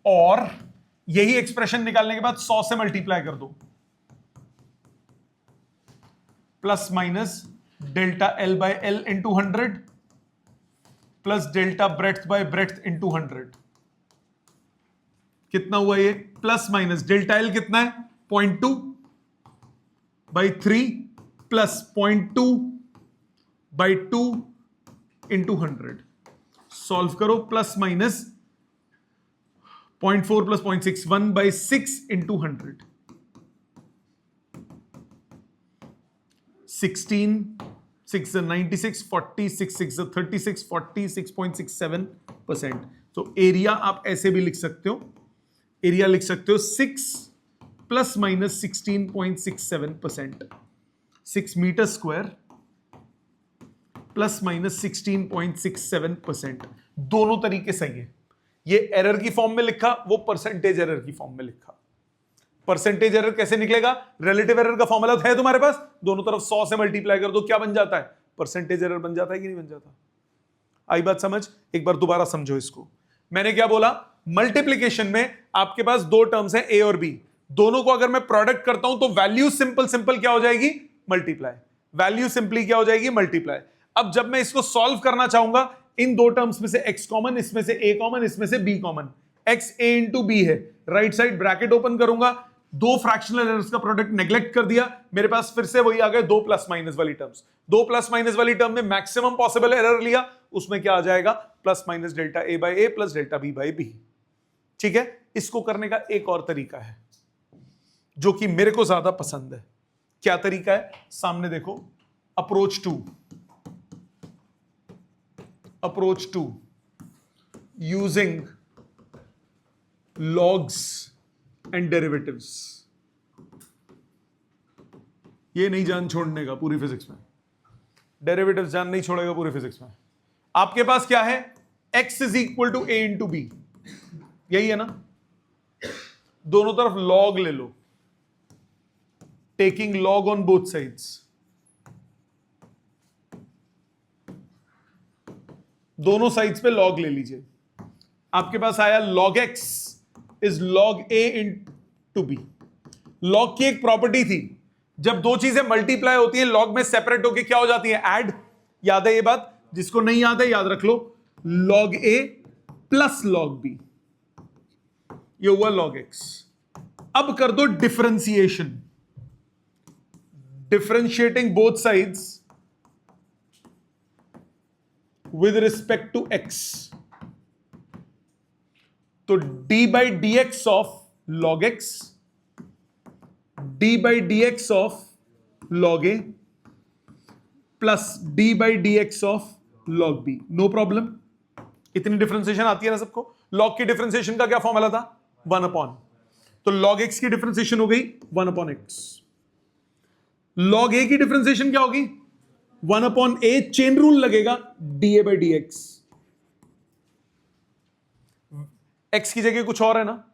और यही एक्सप्रेशन निकालने के बाद 100 से मल्टीप्लाई कर दो, plus minus delta L by L into 100 प्लस delta breadth by breadth into 100। कितना हुआ ये? प्लस माइनस डेल्टा एल कितना है? 0.2 by 3 plus 0.2 by 2 into 100। Solve करो, plus minus 0.4 plus 0.6 1 by 6 into 100। 16 6 96 40 6 6 36 40 6.67%। तो एरिया आप ऐसे भी लिख सकते हो, एरिया लिख सकते हो 6 plus minus 16.67%। 6 metre square plus minus 16.67%। दोनों तरीके सही है। ये एरर की फॉर्म में लिखा, वो परसेंटेज एरर की फॉर्म में लिखा। परसेंटेज एरर कैसे निकलेगा? रिलेटिव एरर का फॉर्मूला है तुम्हारे पास, दोनों तरफ 100 से मल्टीप्लाई कर दो, क्या बन जाता है? परसेंटेज एरर बन जाता है कि नहीं बन जाता? आई बात समझ? एक बार दोबारा समझो इसको। मैंने क्या बोला? मल्टीप्लीकेशन में आपके पास दो टर्म्स हैं ए और बी, दोनों को अगर मैं प्रोडक्ट करता हूं तो वैल्यू सिंपल सिंपल क्या हो जाएगी? मल्टीप्लाई। वैल्यू सिंपली क्या हो जाएगी? मल्टीप्लाई। अब जब मैं इसको सॉल्व करना चाहूंगा, इन दो टर्म्स में से x कॉमन, इसमें से a कॉमन, इसमें से b common, x a into B है, राइट साइड ब्रैकेट ओपन करूंगा, दो फ्रैक्शनल एरर्स का प्रोडक्ट नेग्लेक्ट कर दिया, मेरे पास फिर से वही आ गए दो प्लस माइनस वाली टर्म्स। दो प्लस माइनस वाली टर्म में मैक्सिमम पॉसिबल एरर लिया, उसमें क्या आ जाएगा? Plus minus delta A by A plus delta B by B. ठीक है, इसको करने का एक और तरीका है जो कि मेरे को ज्यादा पसंद है। क्या तरीका है? सामने देखो, approach to using logs and derivatives. ये नहीं जान छोड़ने का पूरी फिजिक्स में, डेरिवेटिव्स जान नहीं छोड़ेगा पूरी फिजिक्स में। आपके पास क्या है? x is equal to A into B, यही है ना? दोनों तरफ लॉग ले लो, taking log on both sides. दोनों साइड्स पे लॉग ले लीजिए। आपके पास आया log x इज log a into B. Log की एक प्रॉपर्टी थी, जब दो चीजें मल्टीप्लाई होती हैं लॉग में सेपरेट होके क्या हो जाती है? ऐड। याद है ये बात? जिसको नहीं याद है याद रख लो, log a plus log b, ये हुआ log x। अब कर दो differentiation, differentiating both sides with respect to x, तो d by dx of log x, d by dx of log a plus d by dx of log b। No problem, इतनी differentiation आती है ना सबको। log की differentiation का क्या formula था? 1 अपॉन, तो log x की डिफरेंशिएशन हो गई 1 अपॉन x। log a की डिफरेंशिएशन क्या होगी? 1 अपॉन ए, चेन रूल लगेगा, D by D x. X की जगह कुछ और है ना,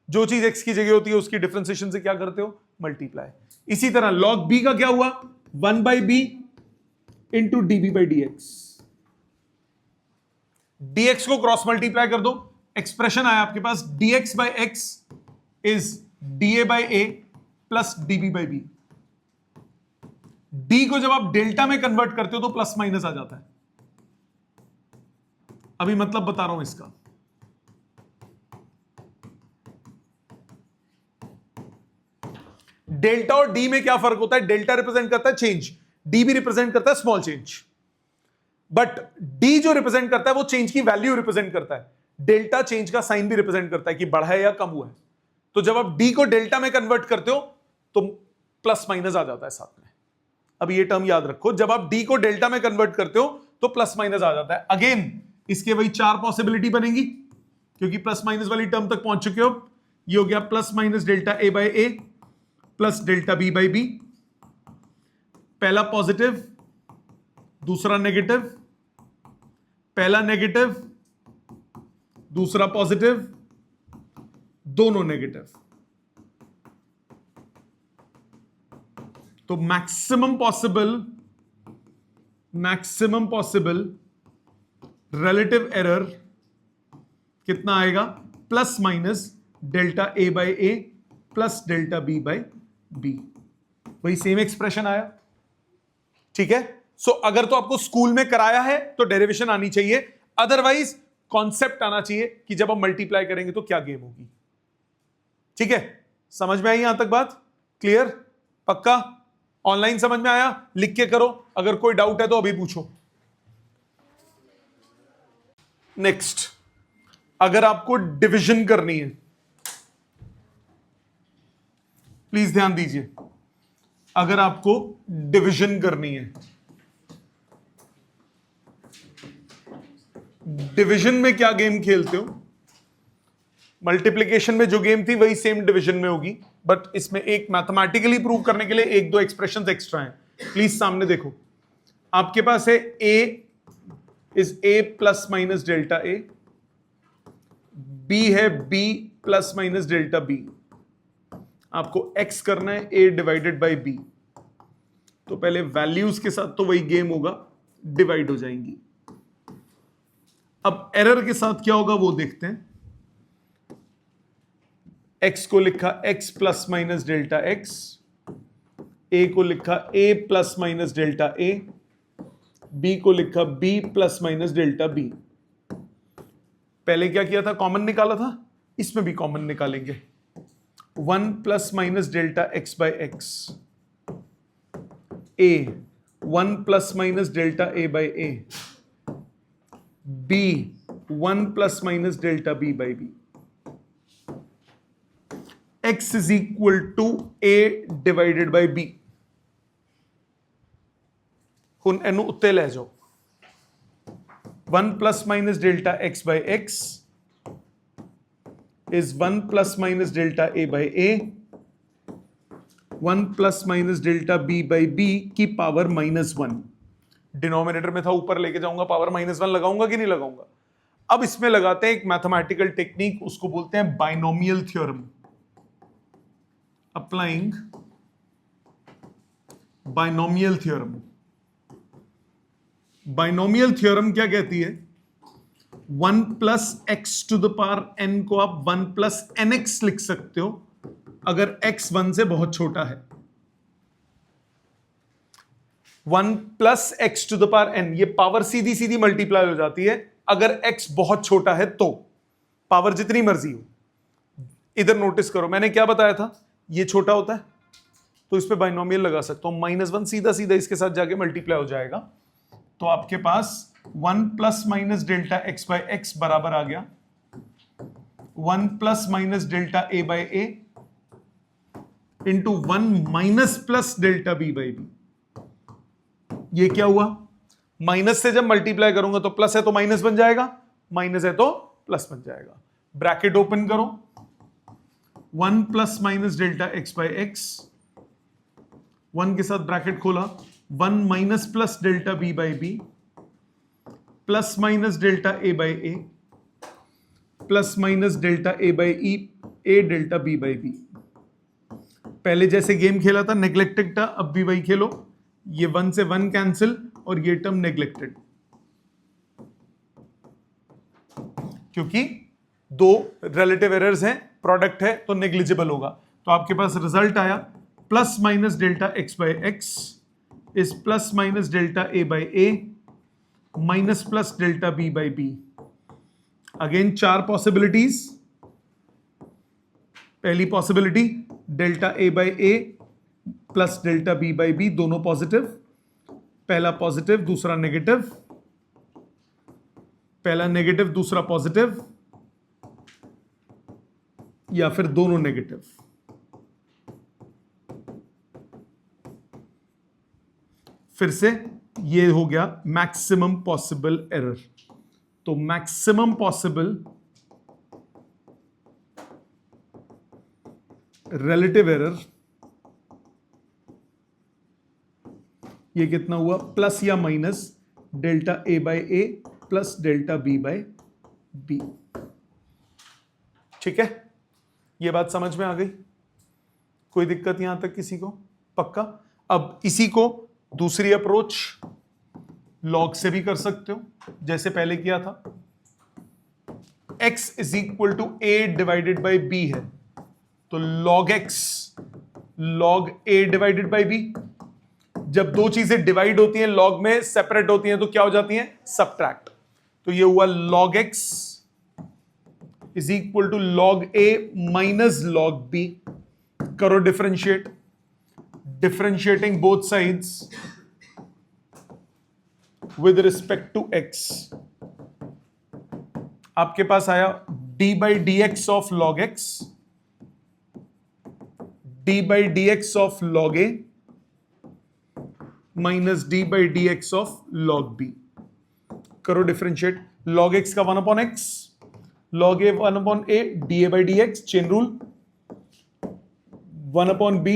जो चीज एक्स की जगह होती है उसकी डिफरेंशिएशन से क्या करते हो? मल्टीप्लाई। इसी तरह log b का क्या हुआ? 1 by B into D B by D X. dx को क्रॉस मल्टीप्लाई कर दो, एक्सप्रेशन आया आपके पास dx by X is da by A plus db by B. D को जब आप डेल्टा में कन्वर्ट करते हो तो प्लस माइनस आ जाता है। अभी मतलब बता रहा हूं इसका। डेल्टा और डी में क्या फर्क होता है? डेल्टा रिप्रेजेंट करता है चेंज, डी भी रिप्रेजेंट करता है स्मॉल चेंज, बट डी जो रिप्रेजेंट करता है वो चेंज की वैल्यू रिप्रेजेंट करता है। डेल्टा चेंज का साइन भी रिप्रेजेंट करता है कि बढ़ा है या कम हुआ है। तो जब आप डी को डेल्टा में कन्वर्ट करते हो तो प्लस माइनस आ जाता है साथ में। अब ये टर्म याद रखो, जब आप डी को डेल्टा में कन्वर्ट करते हो तो प्लस माइनस आ जाता है। अगेन इसके वही चार पॉसिबिलिटी बनेगी, क्योंकि प्लस माइनस वाली टर्म तक पहुंच चुके हो। ये हो गया plus minus delta A by A plus delta B by B. पहला पॉजिटिव, दूसरा नेगेटिव, पहला नेगेटिव, दूसरा पॉजिटिव, दोनों नेगेटिव। तो मैक्सिमम पॉसिबल रिलेटिव एरर कितना आएगा? Plus minus delta A by A plus delta B by B, वही same expression आया। ठीक है, सो अगर तो आपको स्कूल में कराया है तो डेरिवेशन आनी चाहिए, अदरवाइज कॉन्सेप्ट आना चाहिए कि जब हम मल्टीप्लाई करेंगे तो क्या गेम होगी। ठीक है, समझ में आई यहां तक बात? क्लियर? पक्का? ऑनलाइन समझ में आया? लिख के करो, अगर कोई डाउट है तो अभी पूछो। नेक्स्ट, अगर आपको डिवीजन करनी है, प्लीज ध्यान दीजिए, अगर आपको डिवीजन करनी है, डिवीजन में क्या गेम खेलते हो? मल्टीप्लिकेशन में जो गेम थी वही सेम डिवीजन में होगी, बट इसमें एक मैथमेटिकली प्रूव करने के लिए एक दो एक्सप्रेशंस एक्स्ट्रा हैं। प्लीज सामने देखो, आपके पास है a is a plus minus delta a, b है b plus minus delta b, आपको x करना है a डिवाइडेड बाय b। तो पहले वैल्यूज के साथ तो वही गेम होगा, डिवाइड हो जाएंगी। अब एरर के साथ क्या होगा वो देखते हैं। x को लिखा x plus minus delta x, a को लिखा a plus minus delta a, b को लिखा b plus minus delta b। पहले क्या किया था? कॉमन निकाला था, इसमें भी कॉमन निकालेंगे। 1 plus minus delta x by x, a 1 plus minus delta a by a, b 1 plus minus delta b by b। x is equal to a divided by b। ਹੁਣ ਇਹਨੂੰ ਉੱਤੇ ਲੈ ਜਾਓ। 1 plus minus delta x by x is 1 plus minus delta a by a, 1 plus minus delta b by b की power -1। Denominator में था, ऊपर लेके जाऊंगा, पावर -1 लगाऊंगा कि नहीं लगाऊंगा? अब इसमें लगाते हैं एक मैथमेटिकल टेक्निक, उसको बोलते हैं binomial theorem. Applying binomial theorem. Binomial theorem क्या कहती है? 1 plus X to the power n को आप 1 प्लस nx लिख सकते हो अगर x 1 से बहुत छोटा है। 1 plus X to the power n, ये पावर सीधी सीधी मल्टीप्लाई हो जाती है अगर x बहुत छोटा है तो, पावर जितनी मर्जी हो। इधर नोटिस करो, मैंने क्या बताया था? ये छोटा होता है तो इस पे बाइनोमियल लगा सकता हूं, -1 सीधा सीधा इसके साथ जाके मल्टीप्लाई हो जाएगा। तो आपके पास 1 plus minus delta x by x बराबर आ गया 1 plus minus delta A by A into 1 minus plus delta B by B. ये क्या हुआ? माइनस से जब मल्टीप्लाई करूंगा तो प्लस है तो माइनस बन जाएगा, माइनस है तो प्लस बन जाएगा। ब्रैकेट ओपन करो, 1 plus minus delta x by x, 1 के साथ ब्रैकेट खोला, 1 minus plus delta B by B plus minus delta A by A plus minus delta A by E A delta B by B. पहले जैसे game खेला था neglected था, अब भी वही खेलो। ये 1 से 1 कैंसिल और ये टर्म नेग्लेक्टेड, क्योंकि दो रिलेटिव एरर्स हैं, प्रोडक्ट है तो नेग्लिजिबल होगा। तो आपके पास रिजल्ट आया plus minus delta x by x is plus minus delta A by A minus plus delta B by B. Again 4 possibilities. पहली possibility delta A by A plus delta B by B, दोनों positive. पहला positive दूसरा negative, पहला negative दूसरा positive, या फिर दोनों negative. फिर से ये हो गया मैक्सिमम पॉसिबल एरर। तो मैक्सिमम पॉसिबल रिलेटिव एरर ये कितना हुआ? प्लस या minus delta A by A plus delta B by B. ठीक है, ये बात समझ में आ गई? कोई दिक्कत यहां तक किसी को? पक्का? अब इसी को दूसरी अप्रोच लॉग से भी कर सकते हो, जैसे पहले किया था। x is equal to a divided by b है, तो log x log a divided by b। जब दो चीजें डिवाइड होती हैं लॉग में, सेपरेट होती हैं तो क्या हो जाती हैं? सब्ट्रैक्ट। तो ये हुआ log x is equal to log a minus log b। करो differentiate, differentiating both sides with respect to x, आपके पास आया d by D X of log x, d by D X of log a minus d by D X of log b। करो differentiate, log x का 1/x, log a 1/a, da by D X, chain rule, 1/b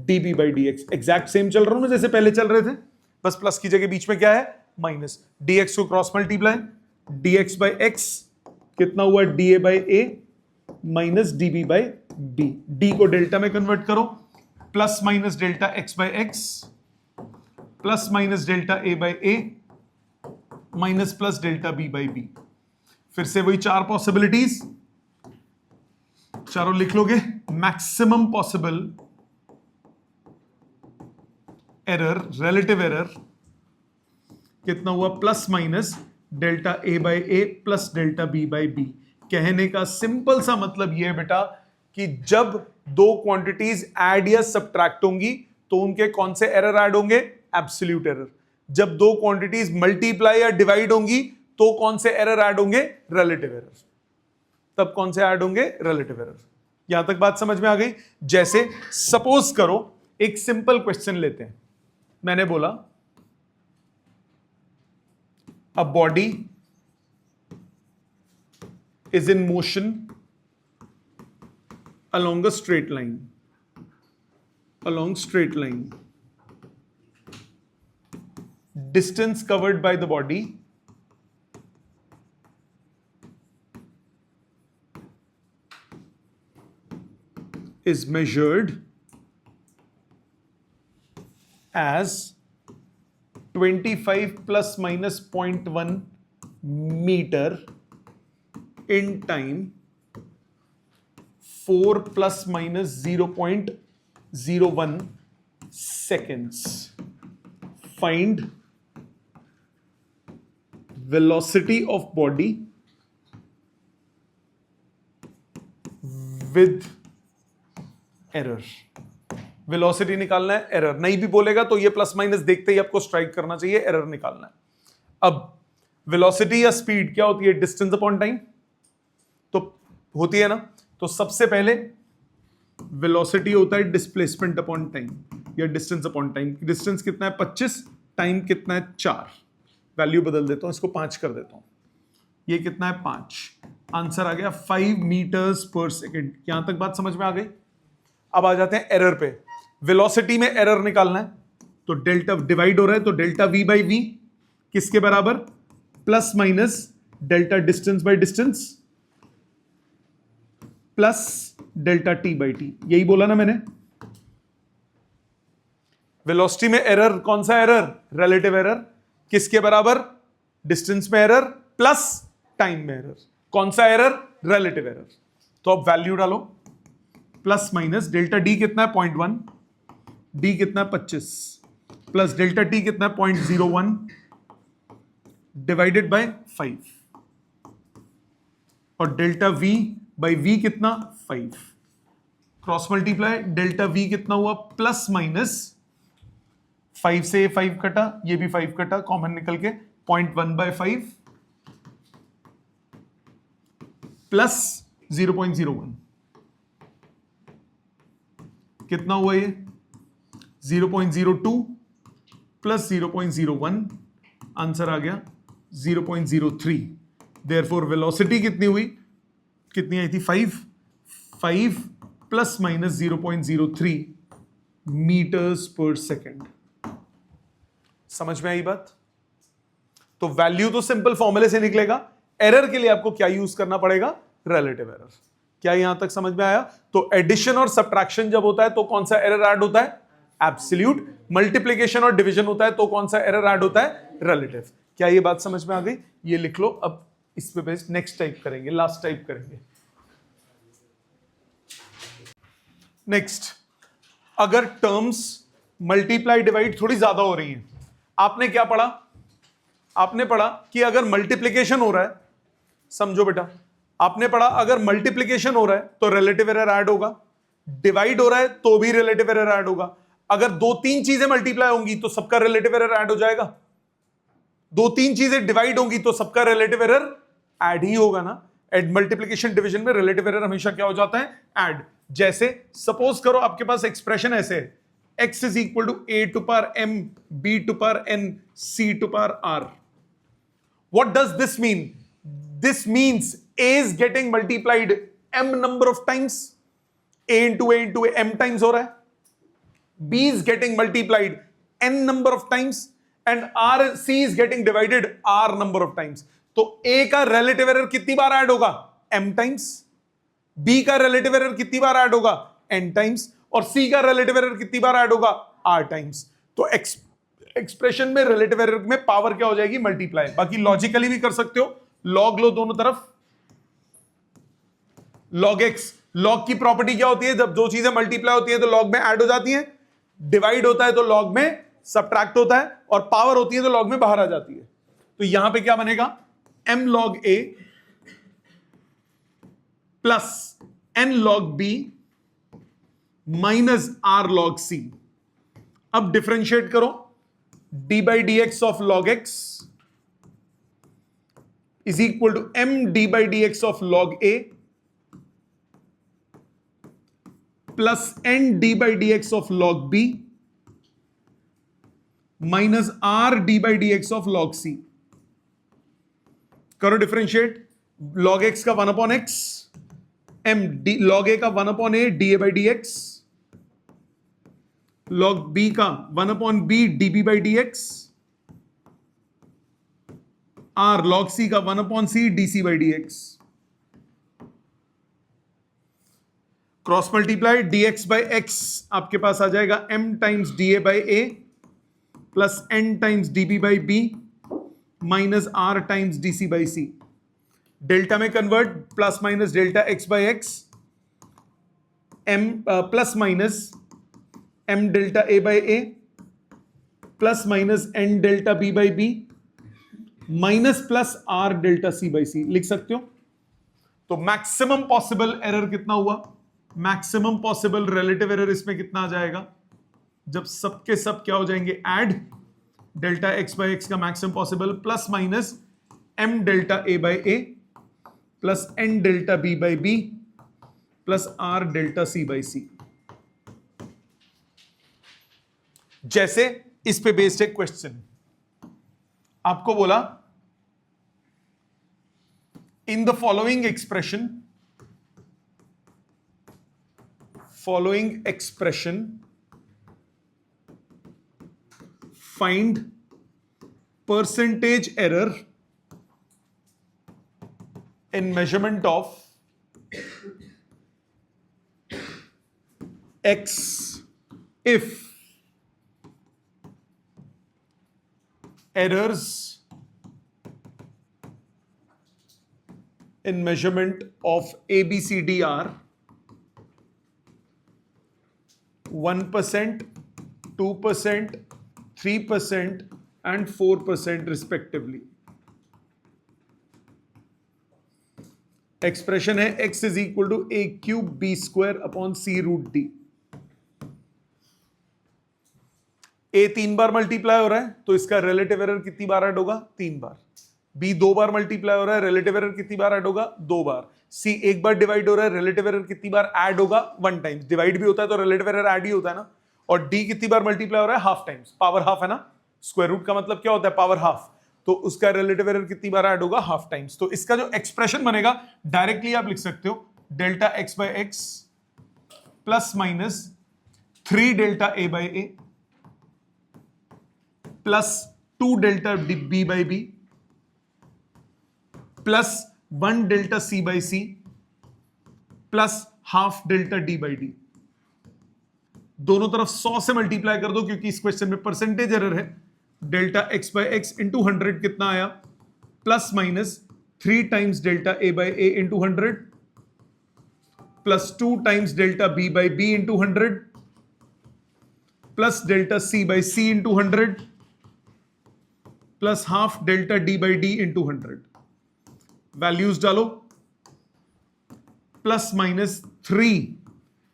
db by D X. Exact same चल रहा हूं ना जैसे पहले चल रहे थे, बस प्लस की जगह बीच में क्या है? माइनस। dx को cross multiply, dx by x कितना हुआ? da by a minus db by b। d को डेल्टा में कन्वर्ट करो, plus minus delta x by x plus minus delta a by a minus plus delta b by b। फिर से वही चार possibilities, चारों लिख लोगे। Maximum possible error, relative error कितना हुआ? Plus minus delta a by a plus delta b by b। कहने का सिंपल सा मतलब यह है बेटा कि जब दो क्वांटिटीज ऐड या सब्ट्रैक्ट होंगी तो उनके कौन से एरर ऐड होंगे? Absolute error. जब दो क्वांटिटीज मल्टीप्लाई या डिवाइड होंगी तो कौन से एरर ऐड होंगे? Relative error. तब कौन से ऐड होंगे? Relative error. यहां तक बात समझ में आ गई? जैसे सपोज करो एक सिंपल क्वेश्चन लेते हैं, मैंने बोला a body is in motion along a straight line, along straight line, distance covered by the body is measured as 25 plus minus 0.1 meter in time 4 plus minus 0.01 seconds. Find velocity of body with error. Velocity निकालना है, error नहीं भी बोलेगा तो ये plus minus देखते ही आपको strike करना चाहिए, एरर निकालना है। अब वेलोसिटी या स्पीड क्या होती है? डिस्टेंस अपॉन टाइम तो होती है ना। तो सबसे पहले वेलोसिटी होता है डिस्प्लेसमेंट अपॉन टाइम या डिस्टेंस अपॉन टाइम। डिस्टेंस कितना है? 25, टाइम कितना है? 4। वैल्यू बदल देता हूं, इसको 5 कर देता हूं। ये कितना है? 5। आंसर आ गया 5 मीटर्स पर सेकेंड। यहां तक बात समझ में आ गई? अब आ जाते हैं एरर पे। वेलोसिटी में एरर निकालना है तो डेल्टा डिवाइड हो रहा है तो डेल्टा v बाई वी किसके बराबर? Plus minus delta distance by distance plus delta T by T. यही बोला ना मैंने। वेलोसिटी में एरर, कौन सा एरर? Relative error. किसके बराबर? डिस्टेंस में एरर प्लस टाइम में एरर। कौन सा एरर? Relative error. तो अब वैल्यू डालो, प्लस माइनस डेल्टा डी कितना है? 0.1, डी कितना है? 25 प्लस डेल्टा टी कितना है? 0.01 डिवाइडेड बाय 5 और डेल्टा वी बाई वी कितना? 5। क्रॉस मल्टीप्लाई, डेल्टा वी कितना हुआ? प्लस माइनस 5 से 5 कटा, ये भी 5 कटा, कॉमन निकल के 0.1 बाय 5 प्लस 0.01 कितना हुआ? ये 0.02 प्लस 0.01, आंसर आ गया 0.03। देयरफॉर वेलोसिटी कितनी हुई? कितनी आई थी? 5 प्लस माइनस 0.03 मीटर्स पर सेकेंड। समझ में आई बात? तो वैल्यू तो सिंपल फॉर्मूले से निकलेगा। एरर के लिए आपको क्या यूज करना पड़ेगा? Relative error. क्या यहां तक समझ में आया? तो एडिशन और सब्ट्रैक्शन जब होता है तो कौन सा एरर ऐड होता है? एब्सोल्यूट। मल्टीप्लिकेशन और डिवीजन होता है तो कौन सा एरर ऐड होता है? रिलेटिव। क्या ये बात समझ में आ गई? ये लिख लो। अब इस पे बेस्ड नेक्स्ट टाइप करेंगे, लास्ट टाइप करेंगे। नेक्स्ट, अगर टर्म्स मल्टीप्लाई डिवाइड थोड़ी ज्यादा हो रही हैं, आपने क्या पढ़ा? आपने पढ़ा कि अगर मल्टीप्लिकेशन हो रहा है, समझो बेटा, आपने पढ़ा अगर मल्टीप्लिकेशन हो रहा है तो रिलेटिव एरर ऐड होगा, डिवाइड हो रहा है तो भी रिलेटिव एरर ऐड होगा। अगर दो तीन चीजें मल्टीप्लाई होंगी तो सबका रिलेटिव एरर ऐड हो जाएगा, दो तीन चीजें डिवाइड होंगी तो सबका रिलेटिव एरर ऐड ही होगा ना। एड मल्टीप्लिकेशन डिवीजन में रिलेटिव एरर हमेशा क्या हो जाता है? ऐड। जैसे सपोज करो आपके पास एक्सप्रेशन ऐसे है, x is equal to a to power m, b to power n, c to power r. What does this mean? This means a is getting multiplied m number of times, a into a m times हो रहा है, b is getting multiplied n number of times and c is getting divided r number of times. तो a का relative error कितनी बार add होगा? m times. b का relative error कितनी बार add होगा? n times. और c का relative error कितनी बार ऐड होगा? r times. तो एक्सप्रेशन में रिलेटिव एरर में पावर क्या हो जाएगी? मल्टीप्लाई। बाकी लॉजिकली भी कर सकते हो, लॉग लो दोनों तरफ, लॉग एक्स। लॉग की प्रॉपर्टी क्या होती है? जब दो चीजें मल्टीप्लाई होती है तो लॉग में ऐड हो जाती है, डिवाइड होता है तो लॉग में सबट्रैक्ट होता है, और पावर होती है तो लॉग में बाहर आ जाती है। तो यहां पे क्या बनेगा? m log a plus n log b minus r log c। अब डिफरेंशिएट करो, d by dx of log x is equal to m d by dx of log a plus n d by dx of log b minus r d by dx of log c। करो differentiate, log x का 1 upon x, m log a का 1 upon a da by dx, log b का 1 upon b db by dx, r log c का 1 upon c dc by dx। Cross multiply, dx by x आपके पास आ जाएगा m times da by a plus n times db by b minus r times dc by c। Delta में convert, plus minus delta x by x, m plus minus m delta a by a plus minus n delta b by b minus plus r delta c by c लिख सकते हो। तो maximum possible error कितना हुआ? Maximum possible relative error इसमें कितना आ जाएगा? जब सबके सब क्या हो जाएंगे? Add. Delta x by x का maximum possible plus minus m delta a by a plus n delta b by b plus r delta c by c। जैसे इस पे बेस्ड है क्वेश्चन, आपको बोला in the following expression find percentage error in measurement of x if errors in measurement of ABCD are 1%, 2%, 3% and 4% respectively। Expression है x is equal to a cube b square upon c root d। a 3 bar multiply हो रहा है तो इसका relative error कितनी बार add होगा? 3 बार। b 2 बार multiply हो रहा है, रिलेटिव एरर कितनी बार ऐड होगा? 2 बार। c 1 बार डिवाइड हो रहा है, रिलेटिव एरर कितनी बार ऐड होगा? 1 टाइम्स। डिवाइड भी होता है तो रिलेटिव एरर ऐड ही होता है ना। और d कितनी बार मल्टीप्लाई हो रहा है? Half times. पावर हाफ है ना, स्क्वायर रूट का मतलब क्या होता है? Power half. तो उसका रिलेटिव एरर कितनी बार ऐड होगा? Half times. तो इसका जो एक्सप्रेशन बनेगा डायरेक्टली आप लिख सकते हो delta x by x plus minus 3 delta a by a plus 2 delta b by b plus 1 delta c by c plus half delta d by d। दोनों तरफ 100 से मल्टीप्लाई कर दो क्योंकि इस क्वेश्चन में परसेंटेज एरर है। Delta x by x into 100 कितना आया? Plus minus 3 times delta A by A into 100 plus 2 times delta B by B into 100 plus delta C by C into 100 plus half delta D by D into 100. Values डालो, plus minus 3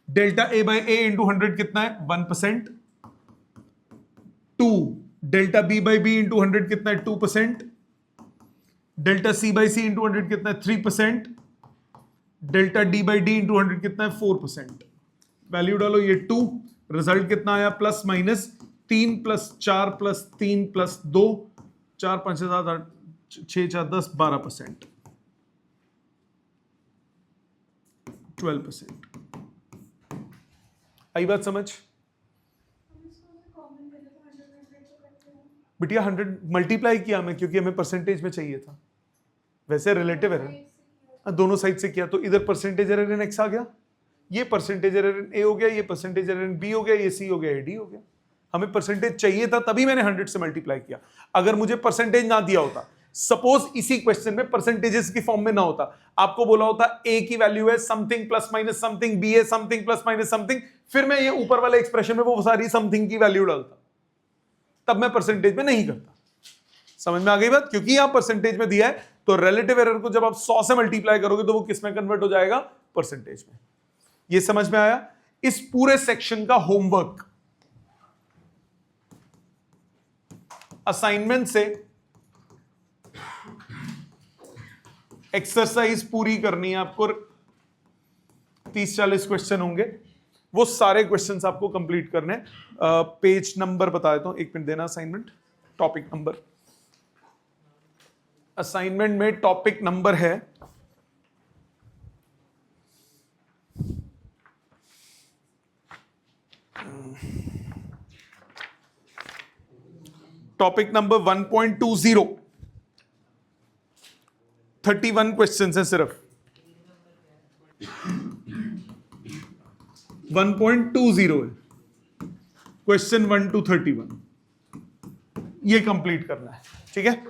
delta A by A into 100 कितना है 1%, 2 delta B by B into 100 कितना है 2%, delta C by C into 100 कितना है 3%, delta D by D into 100 कितना है 4%. Value डालो, ये 2, रिजल्ट कितना आया plus minus 3 plus 4 plus 3 plus 2, 4 5 7 8 6 4 10 12%, 12%. आई बात समझ? बिटिया 100 मल्टीप्लाई किया हमें क्योंकि हमें परसेंटेज में चाहिए था, वैसे रिलेटिव एरर दोनों साइड से किया तो इधर परसेंटेज एरर इन एक्स आ गया, ये परसेंटेज एरर इन ए हो गया, ये परसेंटेज एरर इन बी हो गया, ये सी हो गया, ये डी हो गया. हमें परसेंटेज चाहिए था तभी मैंने 100 से मल्टीप्लाई किया. अगर मुझे परसेंटेज ना दिया होता, सपोज इसी क्वेश्चन में परसेंटेजेस की फॉर्म में ना होता, आपको बोला होता ए की वैल्यू है something plus minus something, B है समथिंग प्लस माइनस समथिंग, फिर मैं ये ऊपर वाले एक्सप्रेशन में वो सारी समथिंग की वैल्यू डालता, तब मैं परसेंटेज में नहीं करता. समझ में आ गई बात? क्योंकि यहां परसेंटेज में दिया है तो रिलेटिव एरर को जब आप 100 से मल्टीप्लाई करोगे तो वो किस में कन्वर्ट हो जाएगा? परसेंटेज में. ये समझ में आया? इस पूरे सेक्शन का होमवर्क असाइनमेंट से एक्सरसाइज पूरी करनी है आपको. 30-40 क्वेश्चन होंगे, वो सारे क्वेश्चंस आपको कंप्लीट करने. पेज नंबर बता देता हूं, 1 मिनट देना. असाइनमेंट टॉपिक नंबर, असाइनमेंट में टॉपिक नंबर है टॉपिक नंबर 1.20. 31 क्वेश्चंस है सिर्फ. 1.20 है क्वेश्चन 1 to 31. ये कंप्लीट करना है. ठीक है.